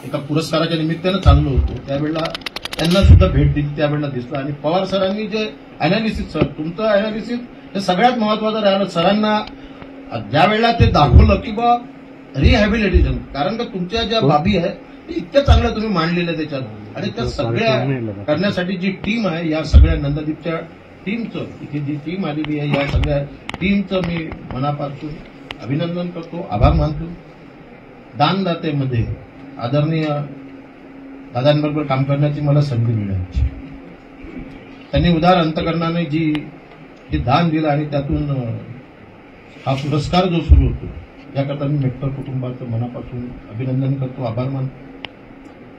एका पुरस्काराच्या निमित्तानं चाललो होतो, त्यावेळेला त्यांना सुद्धा भेट दिली, त्यावेळेला दिसलं. आणि पवार सरांनी जे अनालिसिस, सर तुमचं अनालिसिस हे सगळ्यात महत्वाचं राहिलं. सरांना ज्या वेळेला ते दाखवलं की बा रिहॅबिलिटेशन, कारण का तुमच्या ज्या बाबी आहे ते इतक्या चांगल्या तुम्ही मांडलेल्या त्याच्यात, आणि त्या सगळ्या करण्यासाठी जी टीम आहे, या सगळ्या नंददीपच्या टीमचं, इथे जी टीम आलेली आहे, या सगळ्या टीमचं मी मनापासून अभिनंदन करतो, आभार मानतो. दानदातेमध्ये आदरणीय दादांबरोबर काम करण्याची मला संधी मिळाली. त्यांनी उदार अंतकरणाने जे दान दिलं आणि त्यातून हा पुरस्कार जो सुरू होतो, याकरता मी मेटकर कुटुंबाचं मनापासून अभिनंदन करतो, आभार मानतो.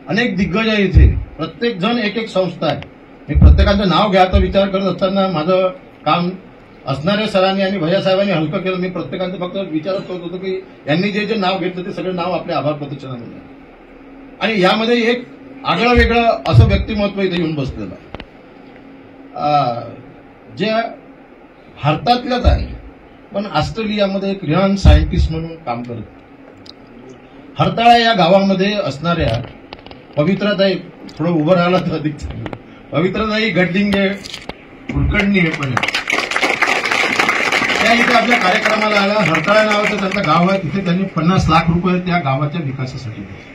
अनेक दिग्गज आहे इथे, प्रत्येक जण एक एक संस्था आहे. मी प्रत्येकाचं नाव घ्यायचा विचार करत असताना माझं काम असणाऱ्या सरांनी आणि भैयासाहेबांनी हलकं केलं. मी प्रत्येकाचं फक्त विचारच करत होतो की यांनी जे जे नाव घेतलं ते सगळे नाव आपल्या आभार प्रदर्शनामध्ये, आणि यामध्ये एक आगळं वेगळं असं व्यक्तिमत्व इथे येऊन बसलेलं जे भारतातलंच आहे पण ऑस्ट्रेलियामध्ये एक रिनाउंड सायंटिस्ट म्हणून काम करत. हरताळा या गावामध्ये असणाऱ्या पवित्रताई, थोडं उभं राहिला तर अधिक चांगलं, पवित्रताई गड्डिंगे कुलकर्णी हे पण त्या इथे आपल्या कार्यक्रमाला आला. हरताळा नावाचं त्यांचं गाव आहे, तिथे त्यांनी 50 लाख रुपये त्या गावाच्या विकासासाठी दिले.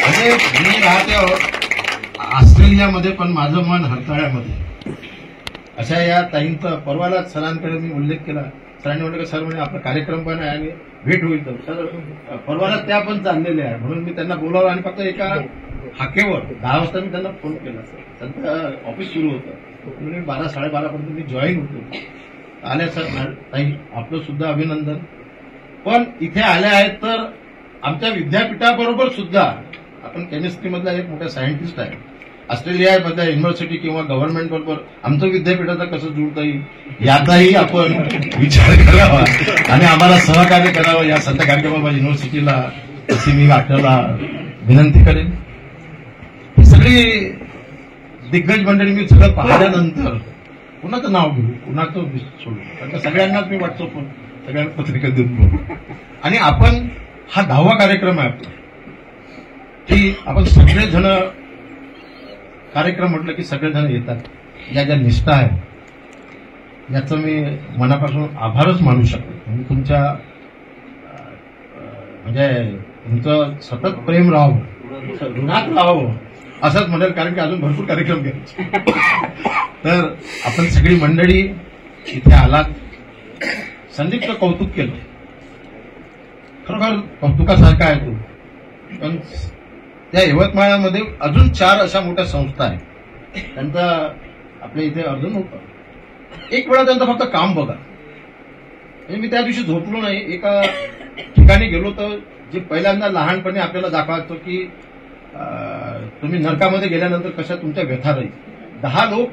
म्हणजे मी राहते ऑस्ट्रेलियामध्ये पण माझं मन हरताळ्यामध्ये. अशा या ताईंचा परवाला सरांकडे मी उल्लेख केला. सरांनी म्हटलं की सर म्हणे आपला कार्यक्रम पण आहे आणि भेट होईल. तर सर परवाला त्या पण चाललेल्या आहे म्हणून मी त्यांना बोलावलं आणि फक्त एका हाकेवर 10 वाजता मी त्यांना फोन केला. त्यांचं ऑफिस सुरू होतं म्हणजे 12-12:30 पर्यंत मी जॉईन होतो. आल्या सर ताई आपलं सुद्धा अभिनंदन. पण इथे आल्या आहेत तर आमच्या विद्यापीठाबरोबर सुद्धा आपण केमिस्ट्रीमधला एक मोठा सायंटिस्ट आहे. ऑस्ट्रेलियामधल्या युनिव्हर्सिटी किंवा गव्हर्नमेंट बरोबर आमचं विद्यापीठाचं कसं जुळता येईल याचाही आपण विचार करावा आणि आम्हाला सहकार्य करावं. या संत गाडगेबाबा युनिव्हर्सिटीला अशी मी आपल्याला विनंती करेन. ही सगळी दिग्गज मंडळी मी सगळं पाहिल्यानंतर कुणाचं नाव घेऊ, कुणाचं सोडू, कारण सगळ्यांनाच मी व्हॉट्सअपवर सगळ्यांना पत्रिका देऊन बोलू. आणि आपण हा 10वा कार्यक्रम आहे आपला की आपण सगळेजण कार्यक्रम म्हटलं की सगळेजण येतात. या ज्या निष्ठा आहे याचं मी मनापासून आभारच मानू शकतो. मी तुमच्या म्हणजे तुमचं सतत प्रेम राहावं, ऋणात राहावं असंच म्हणेल, कारण की अजून भरपूर कार्यक्रम घ्यायचे. तर आपण सगळी मंडळी इथे आलात, संदीपचं कौतुक केलं, खरोखर कौतुकासारखा आहे तो. पण त्या यवतमाळमध्ये अजून 4 अशा मोठ्या संस्था आहेत. त्यांचा आपल्या इथे अर्जुन होतं. एक वेळा त्यांचं फक्त काम बघा. म्हणजे मी त्या दिवशी झोपलो नाही. एका ठिकाणी गेलो तर जे पहिल्यांदा लहानपणी आपल्याला दाखवायचं की तुम्ही नरकामध्ये गेल्यानंतर कशा तुमच्या व्यथा राहील. 10 लोक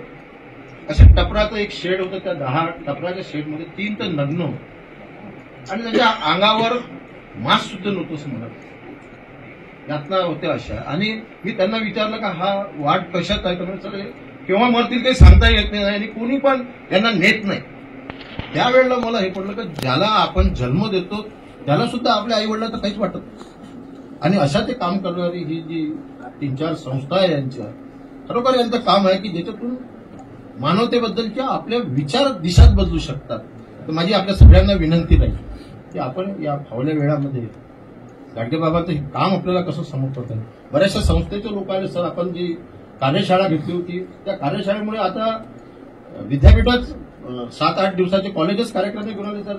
अशा टपराचं एक शेड होतं. त्या 10 टपराच्या शेडमध्ये 3 तर नग्न होते आणि त्यांच्या अंगावर मास्क सुद्धा नव्हतं असं म्हणत. यातना होत्या अशा. आणि मी त्यांना विचारलं का हा वाट कशात आहे, तर सर केव्हा मरतील काही सांगता येत नाही आणि कोणी पण यांना नेत नाही. त्यावेळेला मला हे पडलं की ज्याला आपण जन्म देतो त्याला सुद्धा आपल्या आई वडिलांचं काहीच वाटत नाही. आणि अशा ते काम करणारी ही जी 3-4 संस्था आहे यांच्या, खरोखर यांचं काम आहे की ज्याच्यातून मानवतेबद्दलच्या आपल्या विचार दिशाच बदलू शकतात. तर माझी आपल्या सगळ्यांना विनंती राहील की आपण या फावल्या वेळामध्ये गाडगेबाबांचं हे काम आपल्याला कसं समजत आहे. बऱ्याचशा संस्थेचे लोक आले. सर आपण जी कार्यशाळा घेतली होती त्या कार्यशाळेमुळे आता विद्यापीठात 7-8 दिवसाचे कॉलेजेस कार्यक्रम घेऊन आले. तर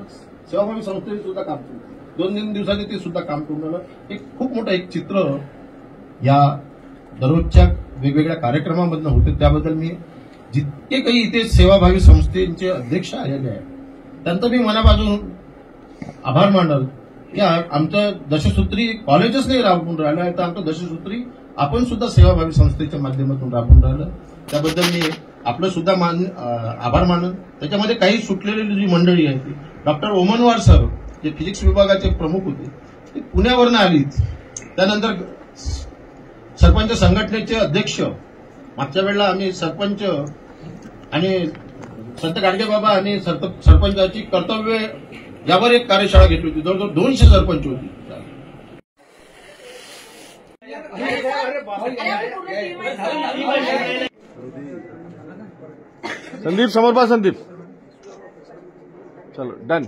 सेवाभावी संस्थेने सुद्धा काम केलं. 2-3 दिवसाचे ते सुद्धा काम करून आलं. एक खूप मोठं एक चित्र या दररोजच्या वेगवेगळ्या कार्यक्रमामधनं होते. त्याबद्दल मी जितके काही इथे सेवाभावी संस्थेचे अध्यक्ष आलेले आहेत त्यांचं मी मनापासून आभार मानल की आमचं दशसूत्री कॉलेजच नाही राबवून राहिलं आहे तर आमचं दशसूत्री आपण सुद्धा सेवाभावी संस्थेच्या माध्यमातून राबवून राहिलं. त्याबद्दल मी आपलं सुद्धा आभार मानल. त्याच्यामध्ये काही सुटलेली जी मंडळी आहे ती डॉक्टर ओमनवार सर जे फिजिक्स विभागाचे प्रमुख होते ते पुण्यावरनं आलीच. त्यानंतर सरपंच संघटनेचे अध्यक्ष, मागच्या वेळेला आम्ही सरपंच आणि संत गाडगेबाबा आणि सरपंचाची कर्तव्य यावर एक कार्यशाळा घेतली होती. जवळजवळ 200 सरपंच होती. संदीप समोर पा. संदीप चलो डन.